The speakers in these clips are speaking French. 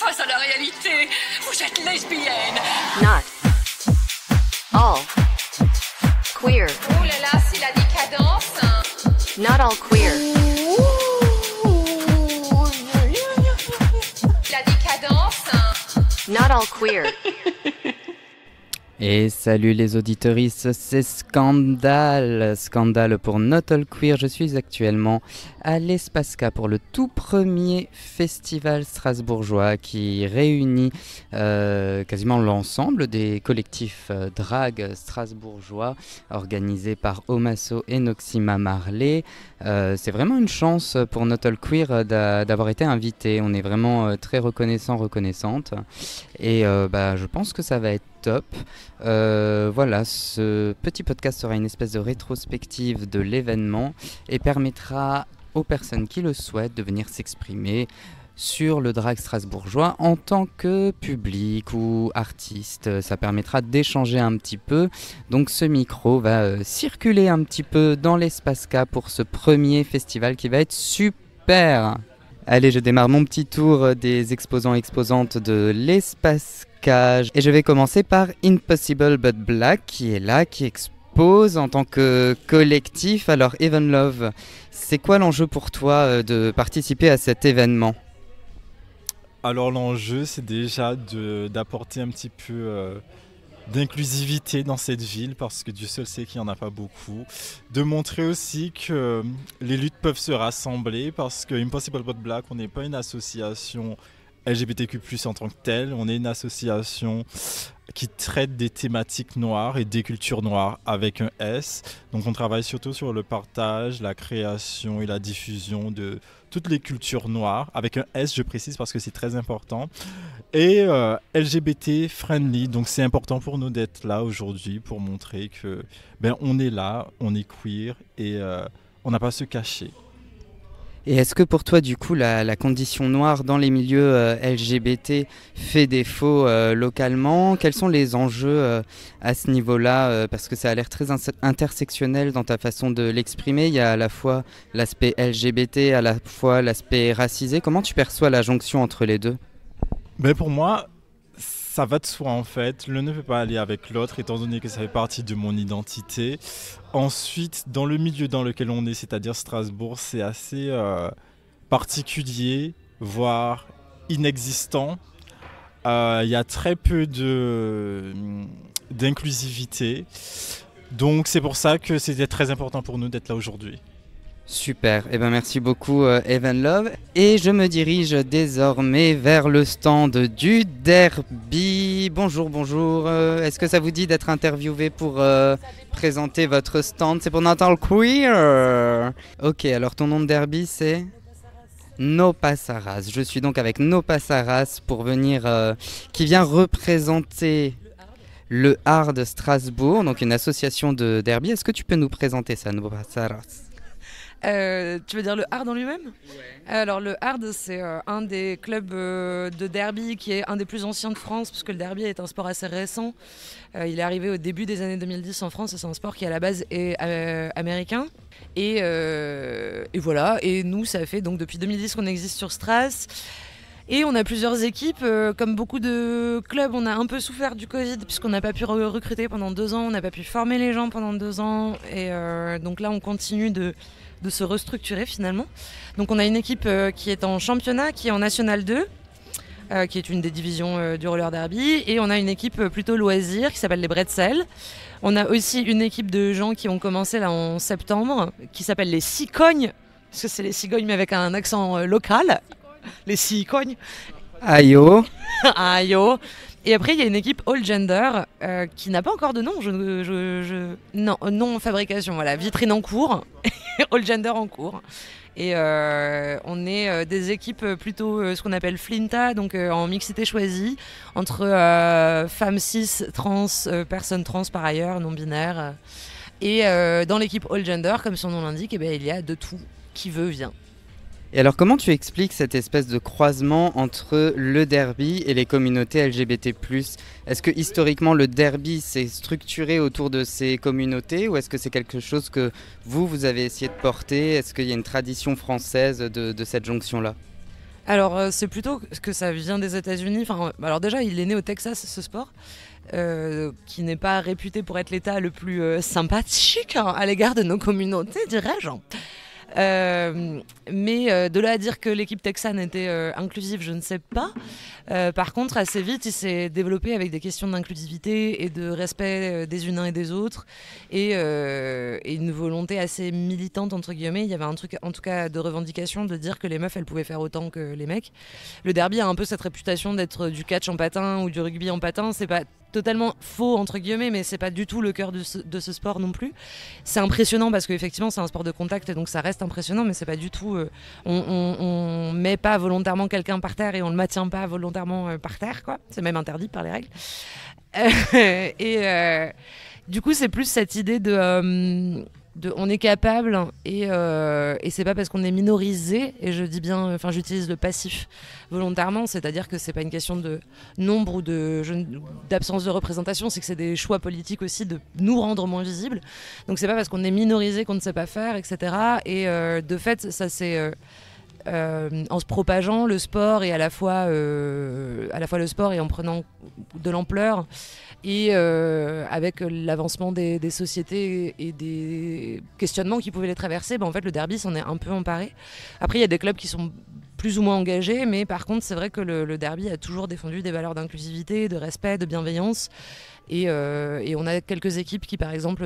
face à la réalité. Vous êtes lesbienne. Not all queer. Oh là là, c'est la décadence. Not all queer. La décadence. Not all queer. Et salut les auditeuristes, c'est Scandale pour Not All Queer. Je suis actuellement à l'Espace-K pour le tout premier festival strasbourgeois qui réunit quasiment l'ensemble des collectifs drag strasbourgeois organisés par Omasso et Noxima Marley. C'est vraiment une chance pour Not All Queer d'avoir été invité. On est vraiment très reconnaissante et je pense que ça va être top. Voilà, ce petit podcast sera une espèce de rétrospective de l'événement et permettra aux personnes qui le souhaitent de venir s'exprimer sur le drag strasbourgeois en tant que public ou artiste. Ça permettra d'échanger un petit peu. Donc ce micro va circuler un petit peu dans l'Espace K pour ce premier festival qui va être super. Allez, je démarre mon petit tour des exposants-exposantes de l'Espace K. Et je vais commencer par Impossible But Black qui est là, qui expose en tant que collectif. Alors Even Love, c'est quoi l'enjeu pour toi de participer à cet événement ? Alors l'enjeu, c'est déjà d'apporter un petit peu d'inclusivité dans cette ville, parce que Dieu seul sait qu'il n'y en a pas beaucoup. De montrer aussi que les luttes peuvent se rassembler, parce que Impossible But Black, on n'est pas une association LGBTQ+, en tant que telle. On est une association qui traite des thématiques noires et des cultures noires avec un S. Donc on travaille surtout sur le partage, la création et la diffusion de toutes les cultures noires, avec un S, je précise, parce que c'est très important. Et LGBT friendly, donc c'est important pour nous d'être là aujourd'hui pour montrer que on est là, on est queer et on n'a pas à se cacher. Et est-ce que pour toi, du coup, la condition noire dans les milieux LGBT fait défaut localement ? Quels sont les enjeux à ce niveau-là ? Parce que ça a l'air très intersectionnel dans ta façon de l'exprimer. Il y a à la fois l'aspect LGBT, à la fois l'aspect racisé. Comment tu perçois la jonction entre les deux ? Pour moi, ça va de soi en fait. L'un ne peut pas aller avec l'autre, étant donné que ça fait partie de mon identité. Ensuite, dans le milieu dans lequel on est, c'est-à-dire Strasbourg, c'est assez particulier, voire inexistant. Il y a très peu d'inclusivité. Donc c'est pour ça que c'était très important pour nous d'être là aujourd'hui. Super, merci beaucoup Even Love. Et je me dirige désormais vers le stand du Derby. Bonjour. Est-ce que ça vous dit d'être interviewé pour présenter votre stand ? C'est pour Not All Queer. Ok, alors ton nom de Derby c'est No Passaras. Je suis donc avec No Passaras pour venir, qui vient représenter le Art de Strasbourg, donc une association de Derby. Est-ce que tu peux nous présenter ça, No Passaras ? Tu veux dire le hard en lui-même ? Ouais. Alors le hard, c'est un des clubs de derby qui est un des plus anciens de France, parce que le derby est un sport assez récent. Il est arrivé au début des années 2010 en France et c'est un sport qui à la base est américain. Et voilà, et nous ça fait donc depuis 2010 qu'on existe sur Stras. Et on a plusieurs équipes, comme beaucoup de clubs, on a un peu souffert du Covid puisqu'on n'a pas pu recruter pendant 2 ans, on n'a pas pu former les gens pendant 2 ans. Et donc là on continue de se restructurer finalement. Donc on a une équipe qui est en championnat, qui est en National 2, qui est une des divisions du roller derby, et on a une équipe plutôt loisir qui s'appelle les Bretzels. On a aussi une équipe de gens qui ont commencé là en septembre, qui s'appelle les Cigognes, parce que c'est les cigognes mais avec un accent local, les Cigognes. Ayo. Ayo. Et après, il y a une équipe all gender qui n'a pas encore de nom. Non, non fabrication, voilà, vitrine en cours, all gender en cours. Et on est des équipes plutôt ce qu'on appelle Flinta, donc en mixité choisie, entre femmes cis, trans, personnes trans par ailleurs, non-binaires. Et dans l'équipe all gender, comme son nom l'indique, il y a de tout. Qui veut, vient. Et alors comment tu expliques cette espèce de croisement entre le derby et les communautés LGBT+. Est-ce que historiquement le derby s'est structuré autour de ces communautés ou est-ce que c'est quelque chose que vous avez essayé de porter ? Est-ce qu'il y a une tradition française de cette jonction-là ? Alors, c'est plutôt que ça vient des États-Unis. Enfin, alors déjà, il est né au Texas, ce sport, qui n'est pas réputé pour être l'État le plus sympathique à l'égard de nos communautés, dirais-je. Mais de là à dire que l'équipe texane était inclusive, je ne sais pas. Par contre, assez vite, il s'est développé avec des questions d'inclusivité et de respect des unes et des autres, et une volonté assez militante, entre guillemets. Il y avait un truc, en tout cas, de revendication, de dire que les meufs, elles pouvaient faire autant que les mecs. Le derby a un peu cette réputation d'être du catch en patin ou du rugby en patin. C'est pas totalement faux, entre guillemets, mais c'est pas du tout le cœur de ce sport non plus. C'est impressionnant parce qu'effectivement c'est un sport de contact et donc ça reste impressionnant, mais c'est pas du tout on met pas volontairement quelqu'un par terre et on le maintient pas volontairement par terre, quoi. C'est même interdit par les règles. Du coup c'est plus cette idée de on est capable et c'est pas parce qu'on est minorisé, et je dis bien, enfin j'utilise le passif volontairement, c'est-à-dire que c'est pas une question de nombre ou d'absence de représentation, c'est que c'est des choix politiques aussi de nous rendre moins visibles. Donc c'est pas parce qu'on est minorisé qu'on ne sait pas faire, etc. Et de fait ça c'est en se propageant le sport, et à la fois le sport et en prenant de l'ampleur, et avec l'avancement des sociétés et des questionnements qui pouvaient les traverser, en fait le derby s'en est un peu emparé. Après il y a des clubs qui sont plus ou moins engagés, mais par contre c'est vrai que le derby a toujours défendu des valeurs d'inclusivité, de respect, de bienveillance. Et on a quelques équipes qui, par exemple,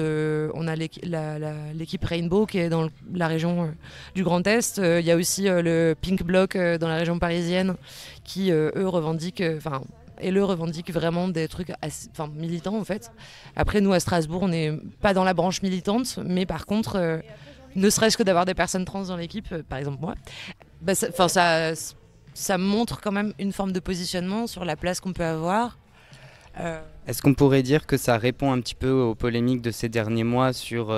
on a l'équipe Rainbow qui est dans la région du Grand Est. Il y a aussi le Pink Bloc dans la région parisienne qui, eux, revendiquent vraiment des trucs militants, en fait. Après, nous, à Strasbourg, on n'est pas dans la branche militante, mais par contre, ne serait-ce que d'avoir des personnes trans dans l'équipe, par exemple moi, ça montre quand même une forme de positionnement sur la place qu'on peut avoir. Est-ce qu'on pourrait dire que ça répond un petit peu aux polémiques de ces derniers mois sur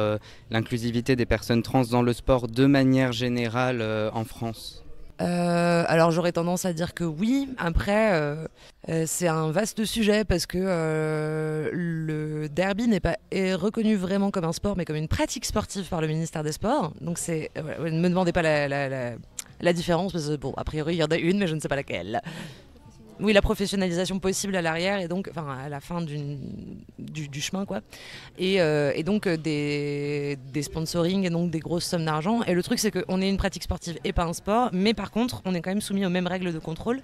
l'inclusivité des personnes trans dans le sport de manière générale en France ? Alors j'aurais tendance à dire que oui. Après, c'est un vaste sujet parce que le derby est reconnu vraiment comme un sport, mais comme une pratique sportive par le ministère des Sports. Donc ne me demandez pas la différence, parce que a priori il y en a une, mais je ne sais pas laquelle. Oui, la professionnalisation possible à l'arrière, et donc, à la fin du chemin, quoi. Et donc des sponsoring, et donc des grosses sommes d'argent. Et le truc, c'est qu'on est une pratique sportive et pas un sport, mais par contre, on est quand même soumis aux mêmes règles de contrôle.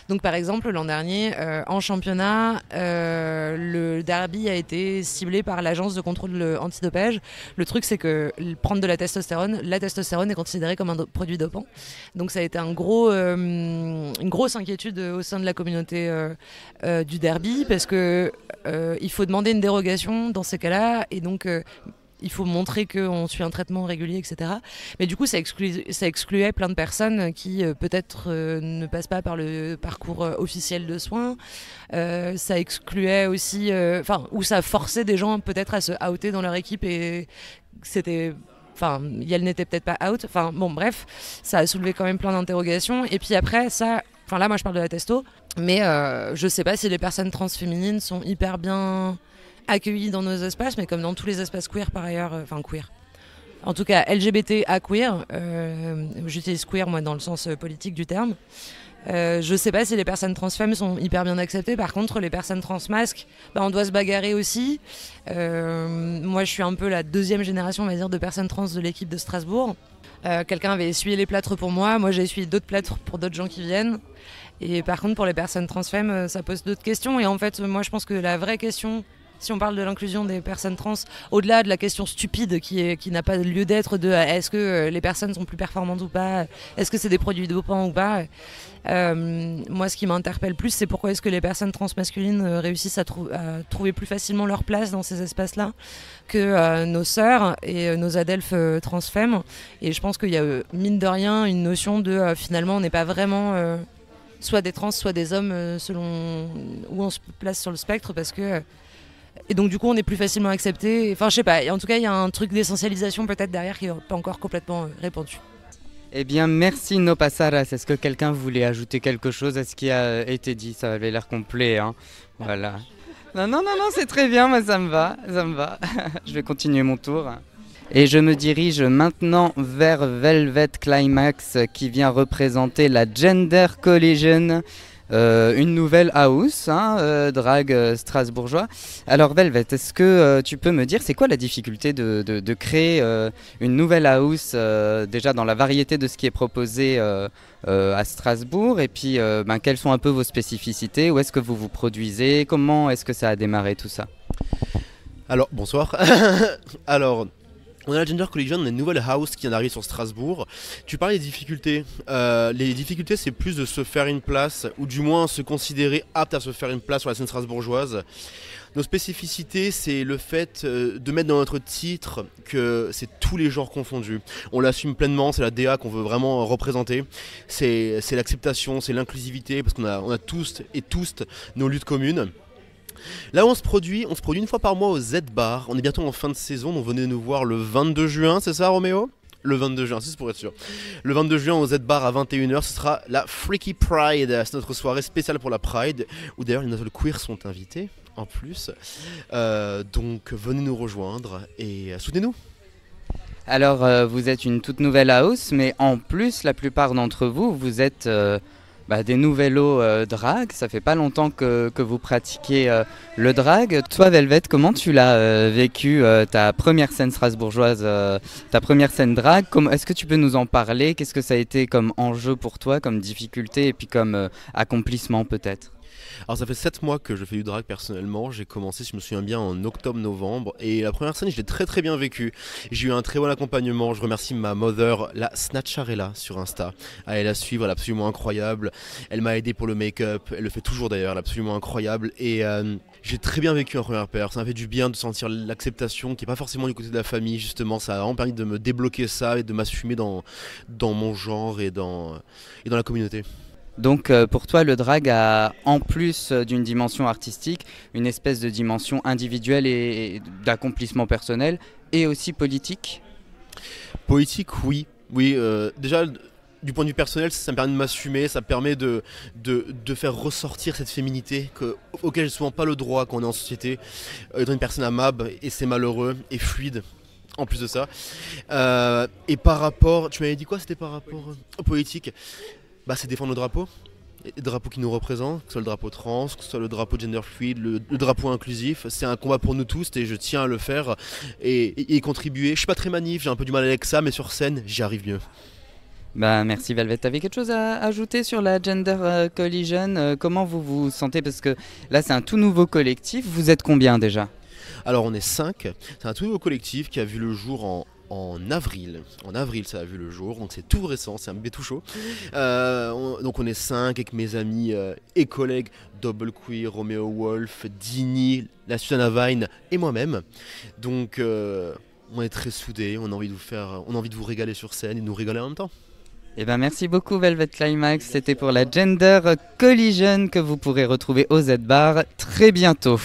Donc par exemple, l'an dernier, en championnat, le derby a été ciblé par l'agence de contrôle antidopage. Le truc, c'est que prendre de la testostérone est considérée comme un produit dopant. Donc ça a été une grosse inquiétude au sein de la communauté du derby, parce que il faut demander une dérogation dans ces cas-là, et donc il faut montrer qu'on suit un traitement régulier, etc. Mais du coup, ça excluait plein de personnes qui peut-être ne passent pas par le parcours officiel de soins. Ça excluait aussi, ou ça forçait des gens peut-être à se outer dans leur équipe, et c'était... elle n'était peut-être pas out. Bref, ça a soulevé quand même plein d'interrogations. Et puis après, là, moi, je parle de la testo, mais je sais pas si les personnes transféminines sont hyper bien accueillies dans nos espaces, mais comme dans tous les espaces queer par ailleurs, queer. En tout cas, LGBT à queer, j'utilise queer, moi, dans le sens politique du terme. Je sais pas si les personnes transfemmes sont hyper bien acceptées. Par contre, les personnes transmasques, on doit se bagarrer aussi. Moi, je suis un peu la deuxième génération, on va dire, de personnes trans de l'équipe de Strasbourg. Quelqu'un avait essuyé les plâtres pour moi. Moi, j'ai essuyé d'autres plâtres pour d'autres gens qui viennent. Et par contre, pour les personnes transfemmes, ça pose d'autres questions. Et en fait, moi, je pense que la vraie question, si on parle de l'inclusion des personnes trans, au-delà de la question stupide qui n'a pas lieu d'être de est-ce que les personnes sont plus performantes ou pas, est-ce que c'est des produits dopants ou pas, moi ce qui m'interpelle plus, c'est pourquoi est-ce que les personnes transmasculines réussissent à trouver plus facilement leur place dans ces espaces-là que nos sœurs et nos adelphes transfemmes. Et je pense qu'il y a mine de rien une notion de finalement on n'est pas vraiment soit des trans, soit des hommes selon où on se place sur le spectre, parce que et donc du coup on est plus facilement accepté. Je sais pas, en tout cas il y a un truc d'essentialisation peut-être derrière qui n'est pas encore complètement répandu. Eh bien merci Nopa Saras. Est-ce que quelqu'un voulait ajouter quelque chose à ce qui a été dit? Ça avait l'air complet, hein. Voilà. Non, c'est très bien, moi ça me va. Je vais continuer mon tour. Et je me dirige maintenant vers Velvet Climax qui vient représenter la Gender Collision, une nouvelle house, drag strasbourgeois. Alors Velvet, est-ce que tu peux me dire c'est quoi la difficulté de créer une nouvelle house déjà dans la variété de ce qui est proposé à Strasbourg, et puis quelles sont un peu vos spécificités, où est-ce que vous vous produisez, comment est-ce que ça a démarré tout ça? Alors bonsoir. Alors on a la Gender Collision, on a une nouvelle house qui vient d'arriver sur Strasbourg. Tu parlais des difficultés. Les difficultés, c'est plus de se faire une place, ou du moins se considérer apte à se faire une place sur la scène strasbourgeoise. Nos spécificités, c'est le fait de mettre dans notre titre que c'est tous les genres confondus. On l'assume pleinement, c'est la DA qu'on veut vraiment représenter. C'est l'acceptation, c'est l'inclusivité, parce qu'on a tous et tous nos luttes communes. Là où on se produit une fois par mois au Z-Bar. On est bientôt en fin de saison, donc venez nous voir le 22 juin, c'est ça Roméo ? Le 22 juin, c'est pour être sûr. Le 22 juin au Z-Bar à 21h, ce sera la Freaky Pride. C'est notre soirée spéciale pour la Pride, où d'ailleurs les Nouvelles Queer sont invités en plus. Donc venez nous rejoindre et soutenez-nous. Alors vous êtes une toute nouvelle house, mais en plus la plupart d'entre vous êtes des nouvellos drag. Ça fait pas longtemps que vous pratiquez le drag. Toi Velvet, comment tu l'as vécu ta première scène strasbourgeoise, ta première scène drag? Est-ce que tu peux nous en parler? Qu'est-ce que ça a été comme enjeu pour toi, comme difficulté et puis comme accomplissement peut-être? Alors ça fait 7 mois que je fais du drag personnellement, j'ai commencé si je me souviens bien en octobre-novembre et la première scène je l'ai très très bien vécue. J'ai eu un très bon accompagnement, je remercie ma mother, la Snatcharella sur Insta. Allez la suivre, elle est absolument incroyable, elle m'a aidé pour le make-up, elle le fait toujours d'ailleurs, elle est absolument incroyable et j'ai très bien vécu en première paire. Ça m'a fait du bien de sentir l'acceptation qui n'est pas forcément du côté de la famille justement, ça a vraiment permis de me débloquer ça et de m'assumer dans mon genre et dans la communauté. Donc pour toi, le drag a, en plus d'une dimension artistique, une espèce de dimension individuelle et d'accomplissement personnel, et aussi politique? Politique, oui. Déjà, du point de vue personnel, ça me permet de m'assumer, ça me permet de faire ressortir cette féminité auquel j'ai souvent pas le droit quand on est en société, étant une personne amable, et c'est malheureux, et fluide. En plus de ça. Et par rapport, tu m'avais dit quoi, c'était par rapport aux politiques? C'est défendre le drapeau, les drapeaux qui nous représentent, que ce soit le drapeau trans, que ce soit le drapeau gender fluide, le drapeau inclusif. C'est un combat pour nous tous et je tiens à le faire et y contribuer. Je suis pas très manif, j'ai un peu du mal avec ça, mais sur scène, j'y arrive mieux. Merci Velvet. T'avais quelque chose à ajouter sur la Gender Collision? Comment vous vous sentez? Parce que là, c'est un tout nouveau collectif. Vous êtes combien déjà? Alors, on est 5. C'est un tout nouveau collectif qui a vu le jour en avril. En avril, ça a vu le jour, donc c'est tout récent, c'est un bébé tout chaud. Donc on est 5 avec mes amis et collègues Double Queer, Romeo Wolf, Dini, la Susanna Vine et moi-même. Donc on est très soudés, on a envie de vous régaler sur scène et de nous régaler en même temps. Merci beaucoup Velvet Climax, c'était pour la Gender Collision que vous pourrez retrouver au Z-Bar très bientôt.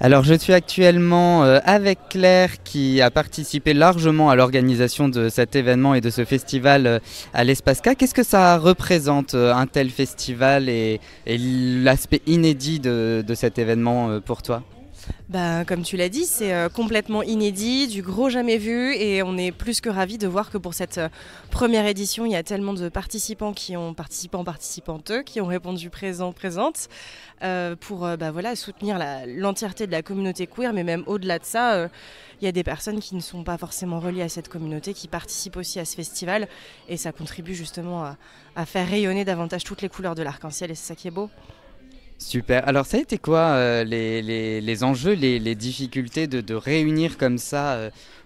Alors je suis actuellement avec Claire qui a participé largement à l'organisation de cet événement et de ce festival à l'Espace K. Qu'est-ce que ça représente un tel festival et l'aspect inédit de cet événement pour toi? Comme tu l'as dit, c'est complètement inédit, du gros jamais vu et on est plus que ravis de voir que pour cette première édition, il y a tellement de participants qui ont participantes qui ont répondu présente pour soutenir l'entièreté de la communauté queer, mais même au-delà de ça, il y a des personnes qui ne sont pas forcément reliées à cette communauté qui participent aussi à ce festival et ça contribue justement à faire rayonner davantage toutes les couleurs de l'arc-en-ciel et c'est ça qui est beau. Super. Alors ça a été quoi les enjeux, les difficultés de réunir comme ça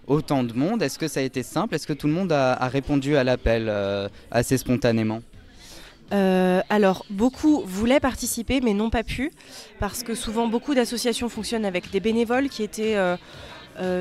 autant de monde? Est-ce que ça a été simple? Est-ce que tout le monde a répondu à l'appel assez spontanément? Alors beaucoup voulaient participer mais n'ont pas pu parce que souvent beaucoup d'associations fonctionnent avec des bénévoles qui étaient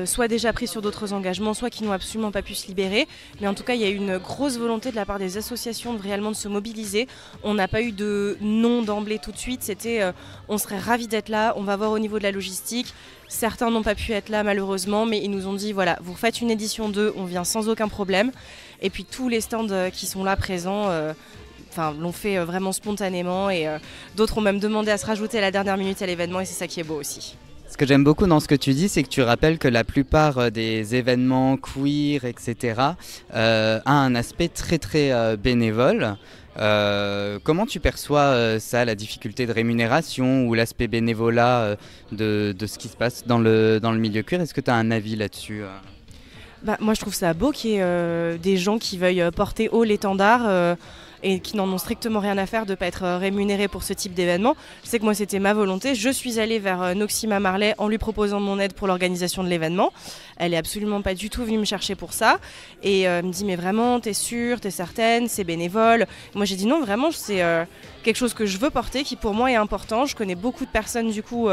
soit déjà pris sur d'autres engagements, soit qui n'ont absolument pas pu se libérer. Mais en tout cas, il y a eu une grosse volonté de la part des associations réellement de se mobiliser. On n'a pas eu de non d'emblée tout de suite. C'était on serait ravis d'être là, on va voir au niveau de la logistique. Certains n'ont pas pu être là malheureusement, mais ils nous ont dit voilà, vous faites une édition 2, on vient sans aucun problème. Et puis tous les stands qui sont là présents l'ont fait vraiment spontanément et d'autres ont même demandé à se rajouter à la dernière minute à l'événement et c'est ça qui est beau aussi. Ce que j'aime beaucoup dans ce que tu dis, c'est que tu rappelles que la plupart des événements queer, etc., a un aspect très très bénévole. Comment tu perçois ça, la difficulté de rémunération ou l'aspect bénévolat de ce qui se passe dans le milieu queer? Est-ce que tu as un avis là-dessus? Moi je trouve ça beau qu'il y ait des gens qui veuillent porter haut l'étendard et qui n'en ont strictement rien à faire de ne pas être rémunérés pour ce type d'événement. Je sais que moi c'était ma volonté, je suis allée vers Noxima Marley en lui proposant mon aide pour l'organisation de l'événement. Elle est absolument pas du tout venue me chercher pour ça et me dit mais vraiment t'es sûre, t'es certaine, c'est bénévole. Moi j'ai dit non, vraiment c'est quelque chose que je veux porter, qui pour moi est important. Je connais beaucoup de personnes du coup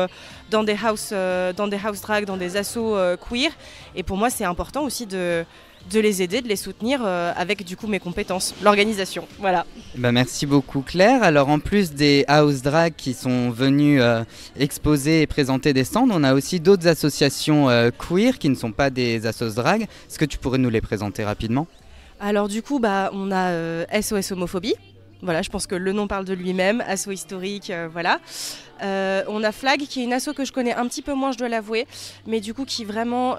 dans des house drag, dans des assos queer et pour moi c'est important aussi de les aider, de les soutenir avec du coup mes compétences, l'organisation, voilà. Merci beaucoup Claire. Alors en plus des house drag qui sont venus exposer et présenter des stands, on a aussi d'autres associations queer qui ne sont pas des assos drag. Est-ce que tu pourrais nous les présenter rapidement? Alors du coup on a SOS Homophobie. Voilà, je pense que le nom parle de lui-même, asso historique, voilà. On a Flag, qui est une asso que je connais un petit peu moins, je dois l'avouer, mais du coup qui vraiment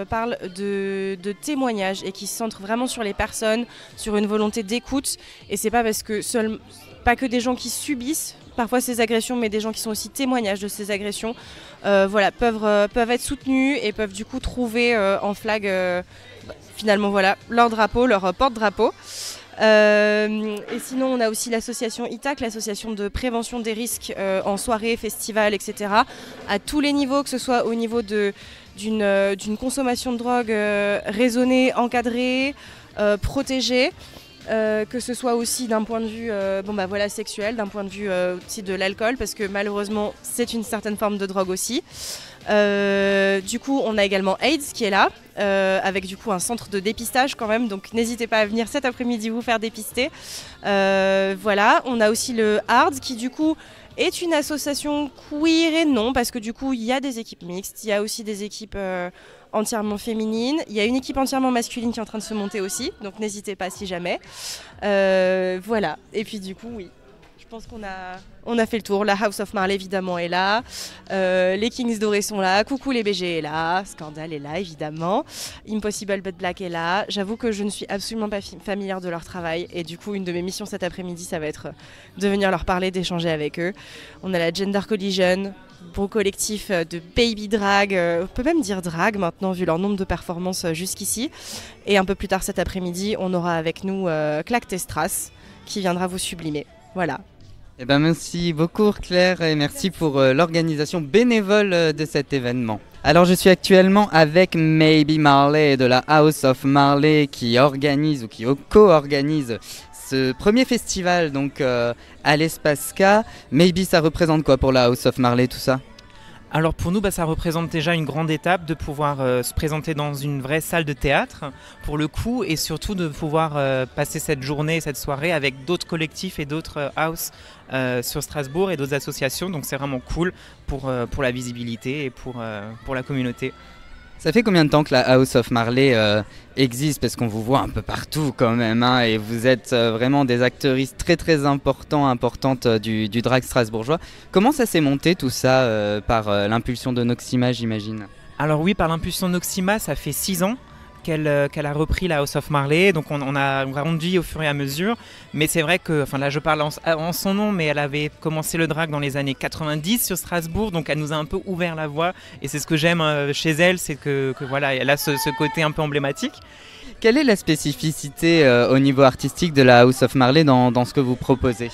parle de témoignages et qui se centre vraiment sur les personnes, sur une volonté d'écoute. Et c'est pas parce que pas que des gens qui subissent parfois ces agressions, mais des gens qui sont aussi témoignages de ces agressions, voilà, peuvent être soutenus et peuvent du coup trouver en Flag finalement voilà, leur drapeau, leur porte-drapeau. Et sinon on a aussi l'association ITAC, l'association de prévention des risques en soirée, festival, etc. À tous les niveaux, que ce soit au niveau d'une consommation de drogue raisonnée, encadrée, protégée, que ce soit aussi d'un point de vue sexuel, d'un point de vue aussi de l'alcool, parce que malheureusement c'est une certaine forme de drogue aussi. Du coup on a également AIDS qui est là avec du coup un centre de dépistage quand même, donc n'hésitez pas à venir cet après-midi vous faire dépister. Voilà, on a aussi le Hard qui du coup est une association queer et non, parce que du coup il y a des équipes mixtes, il y a aussi des équipes entièrement féminines, il y a une équipe entièrement masculine qui est en train de se monter aussi, donc n'hésitez pas si jamais. Voilà, et puis du coup oui, je pense qu'on a fait le tour. La House of Marley évidemment est là, les Kings Dorés sont là, Coucou les BG est là, Scandale est là évidemment, Impossible But Black est là. J'avoue que je ne suis absolument pas familière de leur travail et du coup une de mes missions cet après-midi ça va être de venir leur parler, d'échanger avec eux. On a la Gender Collision, beau collectif de baby drag, on peut même dire drag maintenant vu leur nombre de performances jusqu'ici. Et un peu plus tard cet après-midi on aura avec nous Claque tes Strass qui viendra vous sublimer. Voilà. Merci beaucoup Claire et merci pour l'organisation bénévole de cet événement. Alors je suis actuellement avec Maybe Marley de la House of Marley qui organise ou qui co-organise ce premier festival donc à l'Espace K. Maybe ça représente quoi pour la House of Marley tout ça? Alors pour nous, ça représente déjà une grande étape de pouvoir se présenter dans une vraie salle de théâtre pour le coup et surtout de pouvoir passer cette journée, cette soirée avec d'autres collectifs et d'autres house sur Strasbourg et d'autres associations. Donc c'est vraiment cool pour la visibilité et pour la communauté. Ça fait combien de temps que la House of Marley existe? Parce qu'on vous voit un peu partout quand même, hein, et vous êtes vraiment des actrices très très importantes du drag strasbourgeois. Comment ça s'est monté tout ça par l'impulsion de Noxima, j'imagine? Alors oui, par l'impulsion de Noxima, ça fait 6 ans qu'elle a repris la House of Marley, donc on a grandi au fur et à mesure, mais c'est vrai que, enfin là je parle en son nom, mais elle avait commencé le drag dans les années 90 sur Strasbourg, donc elle nous a un peu ouvert la voie, et c'est ce que j'aime chez elle, c'est que voilà, elle a ce côté un peu emblématique. Quelle est la spécificité au niveau artistique de la House of Marley dans ce que vous proposez?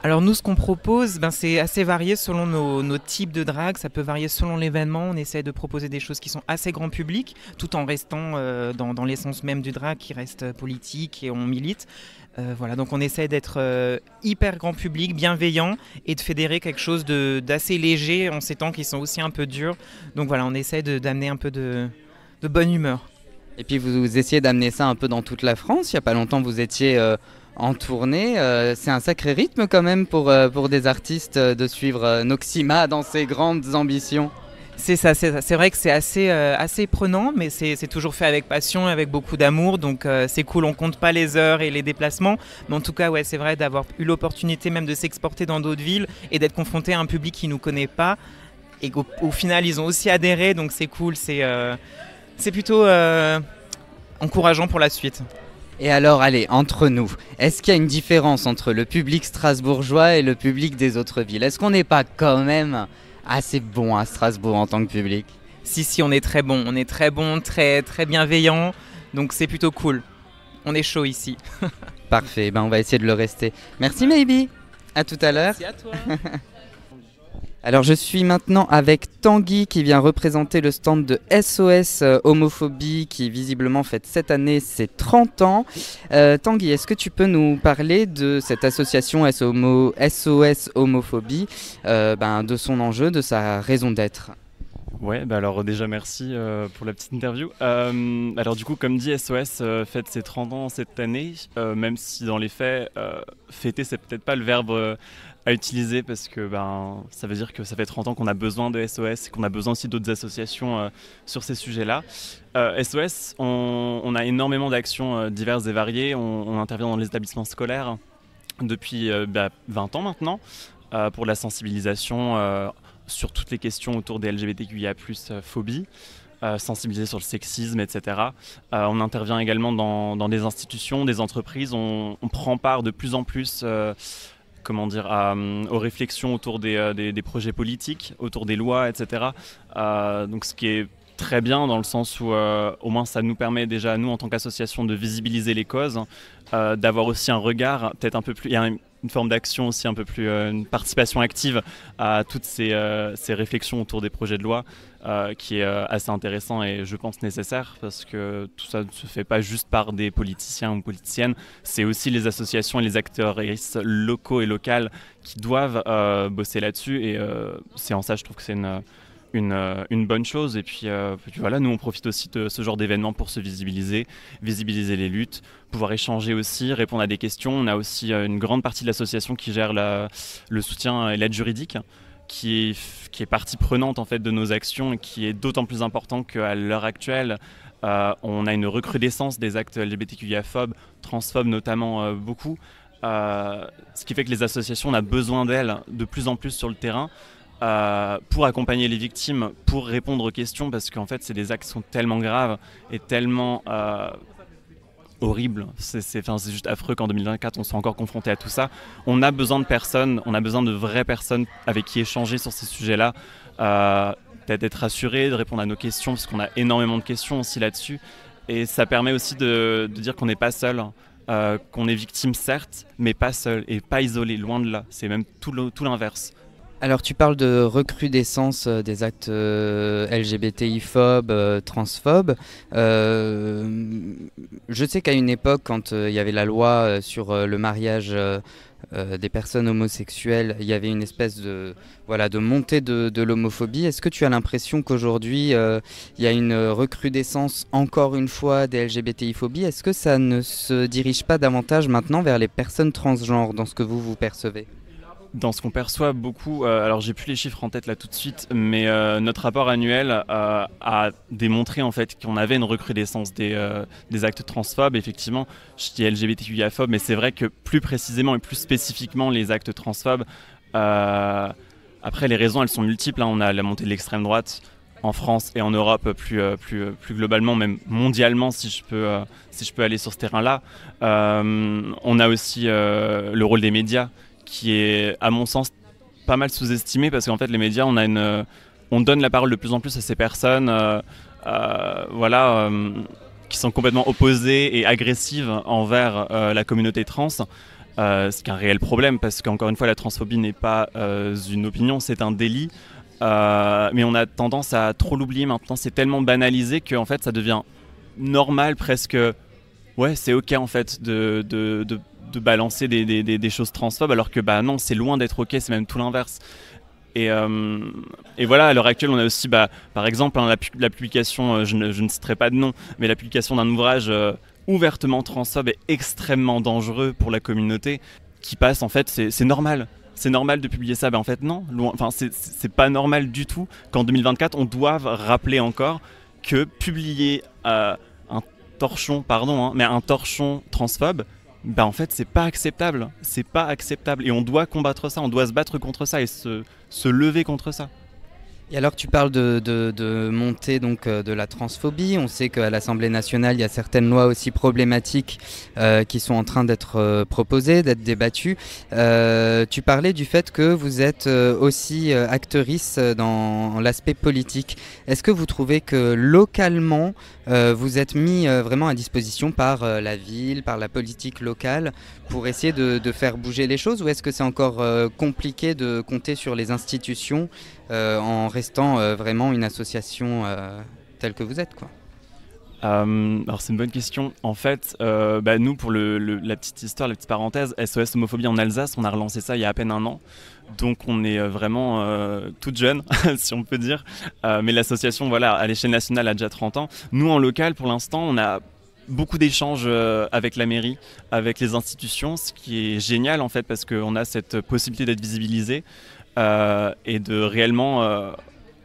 Alors nous, ce qu'on propose, c'est assez varié selon nos types de drag, ça peut varier selon l'événement, on essaie de proposer des choses qui sont assez grand public, tout en restant dans l'essence même du drag qui reste politique et on milite. Voilà, donc on essaie d'être hyper grand public, bienveillant et de fédérer quelque chose d'assez léger en ces temps qui sont aussi un peu durs. Donc voilà, on essaie d'amener un peu de bonne humeur. Et puis vous essayez d'amener ça un peu dans toute la France, il n'y a pas longtemps vous étiez en tournée, c'est un sacré rythme quand même pour des artistes de suivre Noxima dans ses grandes ambitions. C'est ça, c'est vrai que c'est assez prenant, mais c'est toujours fait avec passion, avec beaucoup d'amour, donc c'est cool, on compte pas les heures et les déplacements, mais en tout cas ouais, c'est vrai d'avoir eu l'opportunité même de s'exporter dans d'autres villes et d'être confronté à un public qui nous connaît pas. et au final ils ont aussi adhéré, donc c'est cool, c'est plutôt encourageant pour la suite. Et alors, allez, entre nous, est-ce qu'il y a une différence entre le public strasbourgeois et le public des autres villes? Est-ce qu'on n'est pas quand même assez bon à Strasbourg en tant que public? Si, on est très bon, très, très bienveillant, donc c'est plutôt cool. On est chaud ici. Parfait, ben on va essayer de le rester. Merci Maybe, à tout à l'heure. Merci à toi. Alors je suis maintenant avec Tanguy qui vient représenter le stand de SOS Homophobie qui visiblement fête cette année ses 30 ans. Tanguy, est-ce que tu peux nous parler de cette association SOS Homophobie, de son enjeu, de sa raison d'être? Ouais, alors déjà merci pour la petite interview. Alors du coup, comme dit, SOS fête ses 30 ans cette année, même si dans les faits, fêter c'est peut-être pas le verbe à utiliser parce que ça veut dire que ça fait 30 ans qu'on a besoin de SOS et qu'on a besoin aussi d'autres associations sur ces sujets-là. SOS, on a énormément d'actions diverses et variées, on intervient dans les établissements scolaires depuis 20 ans maintenant pour la sensibilisation sur toutes les questions autour des LGBTQIA+, phobie, sensibiliser sur le sexisme, etc. On intervient également dans des institutions, des entreprises, on prend part de plus en plus aux réflexions autour des projets politiques, autour des lois, etc. Donc ce qui est très bien dans le sens où au moins ça nous permet déjà, nous en tant qu'association, de visibiliser les causes, d'avoir aussi un regard peut-être un peu plus... Il y a une forme d'action aussi un peu plus, une participation active à toutes ces réflexions autour des projets de loi qui est assez intéressant et je pense nécessaire parce que tout ça ne se fait pas juste par des politiciens ou politiciennes, c'est aussi les associations et les acteurs locaux et locales qui doivent bosser là-dessus et c'est en ça je trouve que c'est une bonne chose et puis voilà, nous on profite aussi de ce genre d'événements pour se visibiliser les luttes, pouvoir échanger aussi, répondre à des questions. On a aussi une grande partie de l'association qui gère le soutien et l'aide juridique qui est partie prenante en fait de nos actions et qui est d'autant plus important qu'à l'heure actuelle on a une recrudescence des actes LGBTQIA-phobes, transphobes notamment beaucoup, ce qui fait que les associations on a besoin d'elles de plus en plus sur le terrain pour accompagner les victimes, pour répondre aux questions parce qu'en fait c'est des actes qui sont tellement graves et tellement horribles, c'est juste affreux qu'en 2024 on soit encore confronté à tout ça. On a besoin de personnes, on a besoin de vraies personnes avec qui échanger sur ces sujets-là, peut-être d'être rassurés, de répondre à nos questions parce qu'on a énormément de questions aussi là-dessus et ça permet aussi de dire qu'on n'est pas seul, qu'on est victime certes mais pas seul et pas isolé, loin de là, c'est même tout l'inverse. Alors tu parles de recrudescence des actes LGBTI-phobes, transphobes. Je sais qu'à une époque, quand il y avait la loi sur le mariage des personnes homosexuelles, il y avait une espèce de montée de l'homophobie. Est-ce que tu as l'impression qu'aujourd'hui, il y a une recrudescence encore une fois des LGBTI-phobies? Est-ce que ça ne se dirige pas davantage maintenant vers les personnes transgenres dans ce que vous percevez? Dans ce qu'on perçoit beaucoup, alors j'ai plus les chiffres en tête là tout de suite, mais notre rapport annuel a démontré en fait qu'on avait une recrudescence des actes transphobes. Effectivement, je dis LGBTQIA-phobes, mais c'est vrai que plus précisément et plus spécifiquement les actes transphobes. Après, les raisons elles sont multiples. Hein. On a la montée de l'extrême droite en France et en Europe plus globalement, même mondialement si je peux aller sur ce terrain-là. On a aussi le rôle des médias, qui est, à mon sens, pas mal sous-estimé parce qu'en fait, les médias, on donne la parole de plus en plus à ces personnes qui sont complètement opposées et agressives envers la communauté trans, ce qui est un réel problème parce qu'encore une fois, la transphobie n'est pas une opinion, c'est un délit. Mais on a tendance à trop l'oublier maintenant, c'est tellement banalisé qu'en fait, ça devient normal presque. Ouais, c'est ok en fait de balancer des choses transphobes alors que non, c'est loin d'être ok, c'est même tout l'inverse. Et voilà, à l'heure actuelle, on a aussi, par exemple, la publication, je ne citerai pas de nom, mais la publication d'un ouvrage ouvertement transphobe et extrêmement dangereux pour la communauté, qui passe, en fait, c'est normal. C'est normal de publier ça, en fait, non. C'est pas normal du tout qu'en 2024, on doive rappeler encore que publier un torchon transphobe, en fait, c'est pas acceptable. C'est pas acceptable. Et on doit combattre ça, on doit se battre contre ça et se lever contre ça. Et alors tu parles de montée donc, de la transphobie. On sait qu'à l'Assemblée nationale, il y a certaines lois aussi problématiques qui sont en train d'être proposées, d'être débattues. Tu parlais du fait que vous êtes aussi actrice dans l'aspect politique. Est-ce que vous trouvez que localement, vous êtes mis vraiment à disposition par la ville, par la politique locale pour essayer de faire bouger les choses, ou est-ce que c'est encore compliqué de compter sur les institutions en restant vraiment une association telle que vous êtes, quoi? Alors c'est une bonne question. En fait, nous, pour la petite histoire, la petite parenthèse, SOS Homophobie en Alsace, on a relancé ça il y a à peine un an. Donc on est vraiment toute jeune, si on peut dire. Mais l'association, voilà, à l'échelle nationale, a déjà 30 ans. Nous, en local, pour l'instant, on a beaucoup d'échanges avec la mairie, avec les institutions, ce qui est génial, en fait, parce qu'on a cette possibilité d'être visibilisé et de réellement...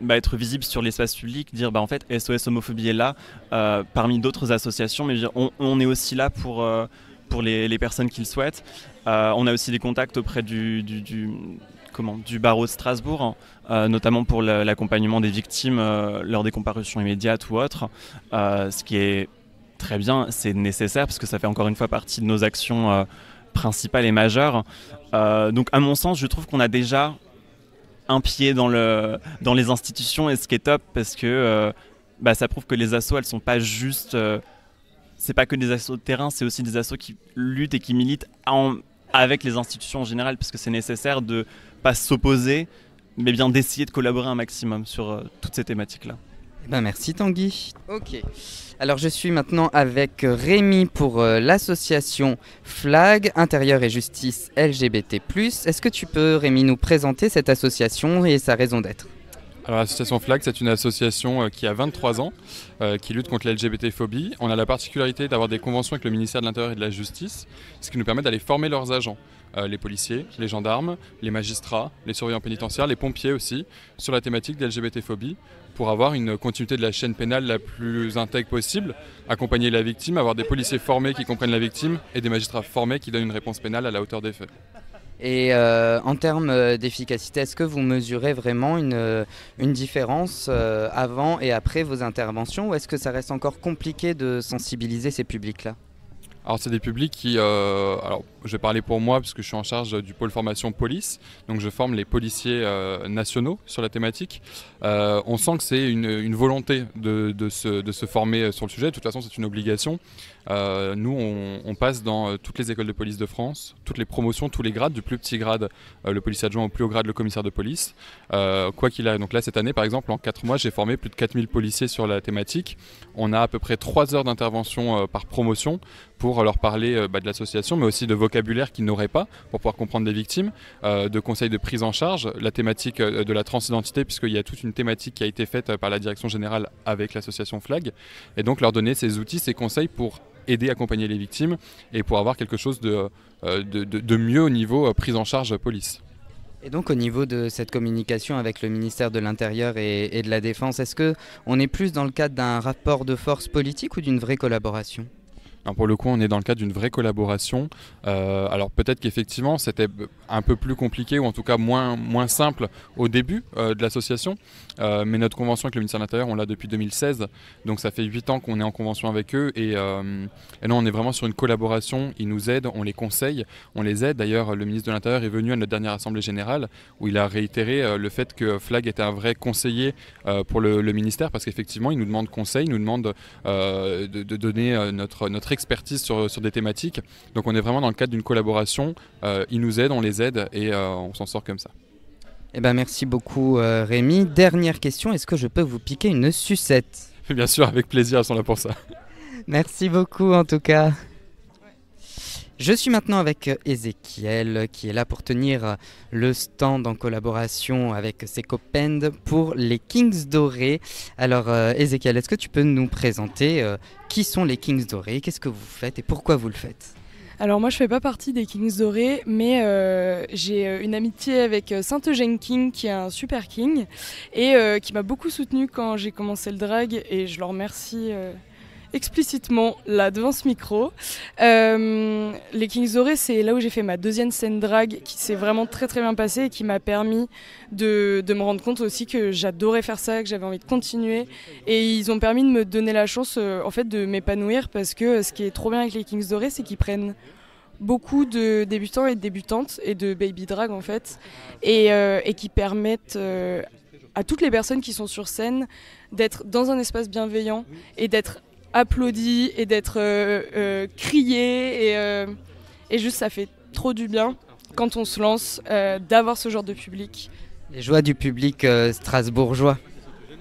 être visible sur l'espace public, dire en fait SOS Homophobie est là parmi d'autres associations, mais on est aussi là pour les personnes qui le souhaitent. On a aussi des contacts auprès du barreau de Strasbourg, notamment pour l'accompagnement des victimes lors des comparutions immédiates ou autres, ce qui est très bien, c'est nécessaire parce que ça fait encore une fois partie de nos actions principales et majeures. Donc à mon sens, je trouve qu'on a déjà un pied dans les institutions, et ce qui est top parce que ça prouve que les assos, elles sont pas juste c'est pas que des assos de terrain, c'est aussi des assos qui luttent et qui militent avec les institutions en général, parce que c'est nécessaire de pas s'opposer mais bien d'essayer de collaborer un maximum sur toutes ces thématiques là. Merci Tanguy. Ok. Alors je suis maintenant avec Rémi pour l'association FLAG, Intérieur et Justice LGBT+. Est-ce que tu peux, Rémi, nous présenter cette association et sa raison d'être ? Alors l'association FLAG, c'est une association qui a 23 ans, qui lutte contre la LGBT-phobie. On a la particularité d'avoir des conventions avec le ministère de l'Intérieur et de la Justice, ce qui nous permet d'aller former leurs agents. Les policiers, les gendarmes, les magistrats, les surveillants pénitentiaires, les pompiers aussi, sur la thématique de l'LGBT-phobie, pour avoir une continuité de la chaîne pénale la plus intègre possible, accompagner la victime, avoir des policiers formés qui comprennent la victime et des magistrats formés qui donnent une réponse pénale à la hauteur des faits. Et en termes d'efficacité, est-ce que vous mesurez vraiment une différence avant et après vos interventions, ou est-ce que ça reste encore compliqué de sensibiliser ces publics-là ? Alors c'est des publics qui, alors je vais parler pour moi parce que je suis en charge du pôle formation police, donc je forme les policiers nationaux sur la thématique. On sent que c'est une volonté de se former sur le sujet. De toute façon c'est une obligation. Nous on passe dans toutes les écoles de police de France, toutes les promotions, tous les grades, du plus petit grade le policier adjoint au plus haut grade le commissaire de police. Quoi qu'il a, donc là cette année par exemple en 4 mois j'ai formé plus de 4000 policiers sur la thématique. On a à peu près 3 heures d'intervention par promotion pour leur parler de l'association, mais aussi de vocabulaire qu'ils n'auraient pas pour pouvoir comprendre des victimes, de conseils de prise en charge, la thématique de la transidentité, puisqu'il y a toute une thématique qui a été faite par la direction générale avec l'association FLAG, et donc leur donner ces outils, ces conseils pour aider, accompagner les victimes et pour avoir quelque chose de mieux au niveau prise en charge police. Et donc au niveau de cette communication avec le ministère de l'Intérieur et de la Défense, est-ce qu'on est plus dans le cadre d'un rapport de force politique ou d'une vraie collaboration ? Alors pour le coup, on est dans le cadre d'une vraie collaboration. Alors peut-être qu'effectivement, c'était un peu plus compliqué ou en tout cas moins simple au début de l'association. Mais notre convention avec le ministère de l'Intérieur, on l'a depuis 2016. Donc ça fait 8 ans qu'on est en convention avec eux. Et non, on est vraiment sur une collaboration. Ils nous aident, on les conseille, on les aide. D'ailleurs, le ministre de l'Intérieur est venu à notre dernière Assemblée Générale où il a réitéré le fait que FLAG était un vrai conseiller pour le ministère, parce qu'effectivement, il nous demande conseil, il nous demande de donner notre expertise sur des thématiques. Donc on est vraiment dans le cadre d'une collaboration. Ils nous aident, on les aide et on s'en sort comme ça. Merci beaucoup Rémi. Dernière question, est-ce que je peux vous piquer une sucette ? Bien sûr, avec plaisir, ils sont là pour ça. Merci beaucoup en tout cas. Je suis maintenant avec Ezekiel qui est là pour tenir le stand en collaboration avec ses copains pour les Kings Dorés. Alors Ezekiel, est-ce que tu peux nous présenter qui sont les Kings Dorés, qu'est-ce que vous faites et pourquoi vous le faites ? Alors moi je fais pas partie des Kings Dorés, mais j'ai une amitié avec Saint-Eugène King qui est un super king et qui m'a beaucoup soutenue quand j'ai commencé le drag, et je le remercie explicitement là devant ce micro. Les Kings Dorés, c'est là où j'ai fait ma deuxième scène drague qui s'est vraiment très très bien passée et qui m'a permis de me rendre compte aussi que j'adorais faire ça, que j'avais envie de continuer. Et ils ont permis de me donner la chance en fait de m'épanouir parce que ce qui est trop bien avec les Kings Dorés, c'est qu'ils prennent beaucoup de débutants et de débutantes et de baby drag en fait et qui permettent à toutes les personnes qui sont sur scène d'être dans un espace bienveillant et d'être applaudi et d'être crié et juste ça fait trop du bien quand on se lance d'avoir ce genre de public. Les joies du public strasbourgeois.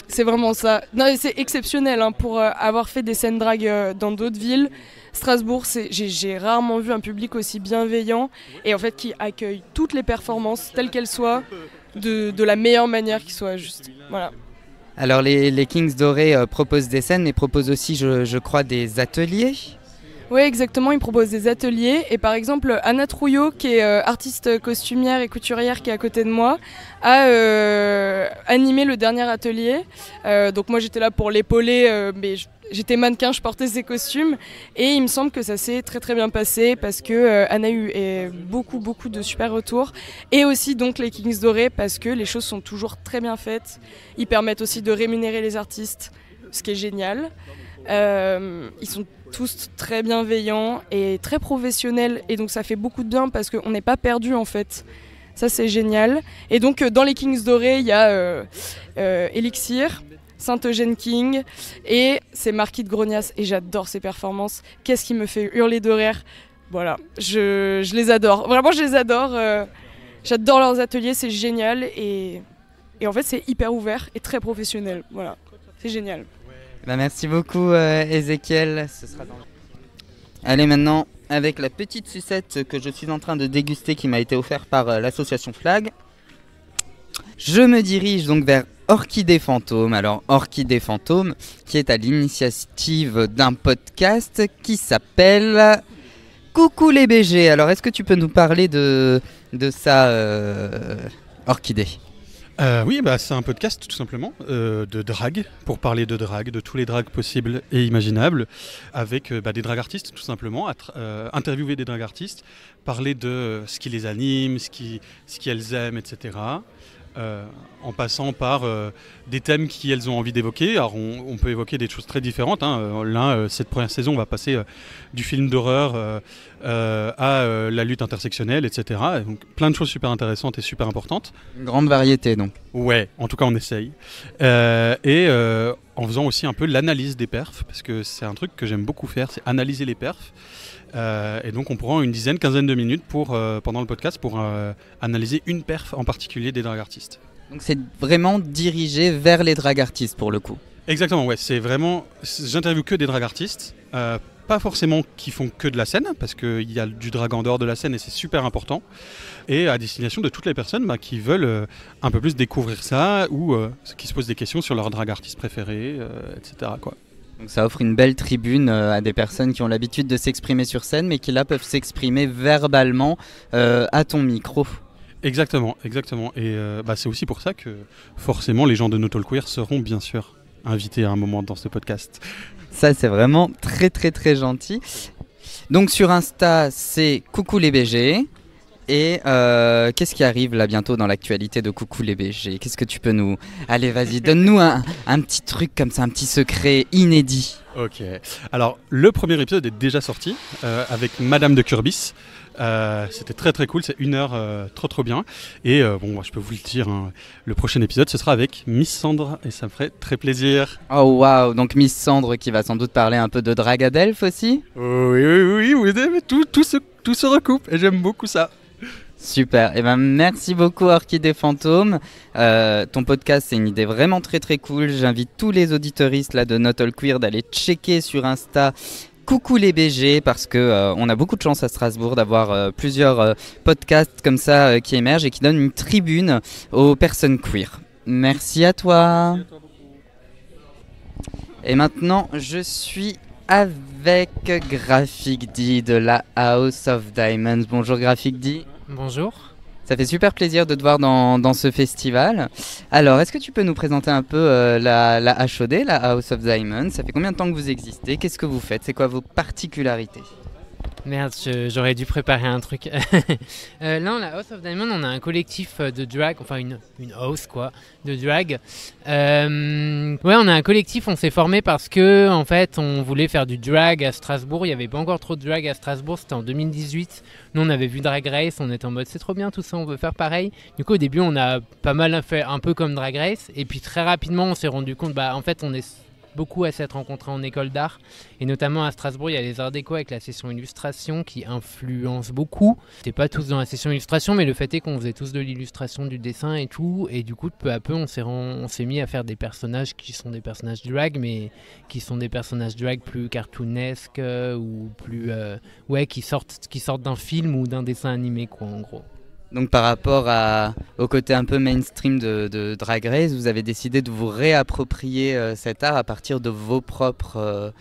C'est vraiment ça. Non, c'est exceptionnel hein, pour avoir fait des scènes drag dans d'autres villes. Strasbourg, j'ai rarement vu un public aussi bienveillant et en fait qui accueille toutes les performances telles qu'elles soient de la meilleure manière qui soit juste. Voilà. Alors les Kings Dorés proposent des scènes mais proposent aussi je crois des ateliers. Oui exactement, ils proposent des ateliers et par exemple Anna Trouillot qui est artiste costumière et couturière qui est à côté de moi a animé le dernier atelier. Donc moi j'étais là pour l'épauler mais j'étais mannequin, je portais ses costumes et il me semble que ça s'est très très bien passé parce que Anna a eu beaucoup de super retours et aussi donc les Kings Dorés parce que les choses sont toujours très bien faites. Ils permettent aussi de rémunérer les artistes, ce qui est génial. Ils sont tous très bienveillants et très professionnels et donc ça fait beaucoup de bien parce qu'on n'est pas perdu en fait. Ça c'est génial. Et donc dans les Kings Dorés il y a Elixir, Saint-Eugène King et c'est Marquis de Grognas et j'adore ses performances. Qu'est-ce qui me fait hurler de rire. Voilà, je les adore. Vraiment je les adore. J'adore leurs ateliers, c'est génial et en fait c'est hyper ouvert et très professionnel. Voilà, c'est génial. Bah merci beaucoup Ezekiel. Ce sera dans... Allez maintenant avec la petite sucette que je suis en train de déguster qui m'a été offerte par l'association Flag. Je me dirige donc vers Orchidée Fantôme. Alors Orchidée Fantôme qui est à l'initiative d'un podcast qui s'appelle Coucou les BG. Alors est-ce que tu peux nous parler de ça Orchidée ? Oui, c'est un podcast tout simplement de drague, pour parler de drague, de tous les dragues possibles et imaginables, avec des drag artistes tout simplement, interviewer des drag artistes, parler de ce qui les anime, ce qu'elles aiment, etc. En passant par des thèmes qu'elles ont envie d'évoquer. Alors on peut évoquer des choses très différentes. Là, cette première saison, on va passer du film d'horreur à la lutte intersectionnelle, etc. Donc plein de choses super intéressantes et super importantes. Une grande variété donc. Ouais, en tout cas on essaye. En faisant aussi un peu l'analyse des perfs, parce que c'est un truc que j'aime beaucoup faire, c'est analyser les perfs. Et donc on prend une quinzaine de minutes pendant le podcast pour analyser une perf en particulier des drag artistes. Donc c'est vraiment dirigé vers les drag artistes pour le coup. Exactement, ouais, j'interviewe que des drag artistes, pas forcément qui font que de la scène, parce qu'il y a du drag en dehors de la scène et c'est super important, et à destination de toutes les personnes qui veulent un peu plus découvrir ça, ou qui se posent des questions sur leur drag artiste préféré, etc. quoi. Donc ça offre une belle tribune à des personnes qui ont l'habitude de s'exprimer sur scène, mais qui là peuvent s'exprimer verbalement à ton micro. Exactement. Et c'est aussi pour ça que forcément les gens de Not All Queer seront bien sûr invités à un moment dans ce podcast. Ça c'est vraiment très très très gentil. Donc sur Insta c'est Coucou les BG. Et qu'est-ce qui arrive là bientôt dans l'actualité de Coucou les BG ? Qu'est-ce que tu peux nous... Allez vas-y, donne-nous un petit truc comme ça, un petit secret inédit. Ok, alors le premier épisode est déjà sorti avec Madame de Curbis. C'était très très cool, c'est 1 heure trop bien. Et moi je peux vous le dire, le prochain épisode ce sera avec Miss Cendre et ça me ferait très plaisir. Oh waouh, donc Miss Cendre qui va sans doute parler un peu de drag à Delphes aussi. Oui, tout se recoupe et j'aime beaucoup ça. Super, et merci beaucoup Orchidée Fantôme. Ton podcast c'est une idée vraiment très très cool. J'invite tous les auditeuristes là de Not All Queer d'aller checker sur Insta Coucou les BG parce que on a beaucoup de chance à Strasbourg d'avoir plusieurs podcasts comme ça qui émergent et qui donnent une tribune aux personnes queer. Merci à toi. Et maintenant je suis avec Graphic D de la House of Diamonds. Bonjour Graphic D. Bonjour. Ça fait super plaisir de te voir dans ce festival. Alors, est-ce que tu peux nous présenter un peu la HOD, la House of Diamond? Ça fait combien de temps que vous existez? Qu'est-ce que vous faites? C'est quoi vos particularités? Merde, j'aurais dû préparer un truc. Là, la House of Diamond, on a un collectif de drag, enfin une house quoi, de drag. Ouais, on a un collectif, on s'est formé parce que en fait, on voulait faire du drag à Strasbourg. Il n'y avait pas encore trop de drag à Strasbourg, c'était en 2018. Nous, on avait vu Drag Race, on était en mode c'est trop bien tout ça, on veut faire pareil. Du coup, au début, on a pas mal fait un peu comme Drag Race, et puis très rapidement, on s'est rendu compte, en fait, on est beaucoup à s'être rencontrés en école d'art, et notamment à Strasbourg il y a les arts déco avec la session illustration qui influence beaucoup. C'était pas tous dans la session illustration, mais le fait est qu'on faisait tous de l'illustration, du dessin et tout, et du coup peu à peu on s'est mis à faire des personnages qui sont des personnages drag, mais qui sont des personnages drag plus cartoonesques ou plus qui sortent d'un film ou d'un dessin animé quoi en gros. Donc par rapport au côté un peu mainstream de Drag Race, vous avez décidé de vous réapproprier cet art à partir de vos propres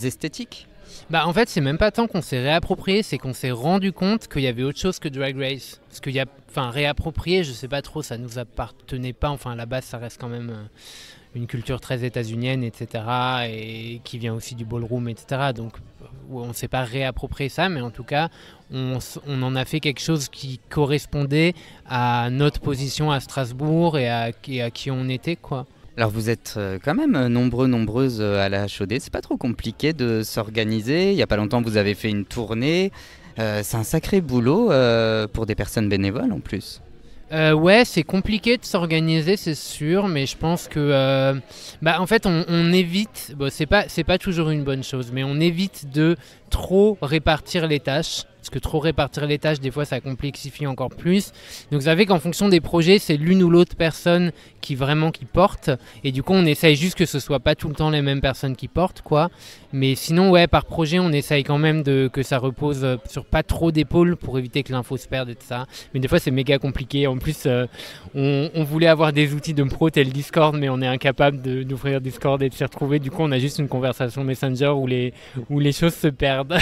esthétiques? En fait, c'est même pas tant qu'on s'est réapproprié, c'est qu'on s'est rendu compte qu'il y avait autre chose que Drag Race. Parce qu'il y a, réapproprié, je sais pas trop, ça nous appartenait pas, à la base ça reste quand même une culture très états-unienne, etc. et qui vient aussi du ballroom, etc. Donc on ne s'est pas réapproprié ça, mais en tout cas, on en a fait quelque chose qui correspondait à notre position à Strasbourg et à qui on était, quoi. Alors vous êtes quand même nombreuses à la HOD, c'est pas trop compliqué de s'organiser. Il n'y a pas longtemps, vous avez fait une tournée. C'est un sacré boulot pour des personnes bénévoles en plus. Ouais, c'est compliqué de s'organiser, c'est sûr, mais je pense que en fait on évite, c'est pas toujours une bonne chose, mais on évite de trop répartir les tâches. Parce que trop répartir les tâches, des fois, ça complexifie encore plus. Donc, ça fait qu'en fonction des projets, c'est l'une ou l'autre personne qui porte. Et du coup, on essaye juste que ce soit pas tout le temps les mêmes personnes qui portent, quoi. Mais sinon, ouais, par projet, on essaye quand même que ça repose sur pas trop d'épaules pour éviter que l'info se perde et tout ça. Mais des fois, c'est méga compliqué. En plus, on voulait avoir des outils de pro tel Discord, mais on est incapable d'ouvrir Discord et de s'y retrouver. Du coup, on a juste une conversation Messenger où les choses se perdent.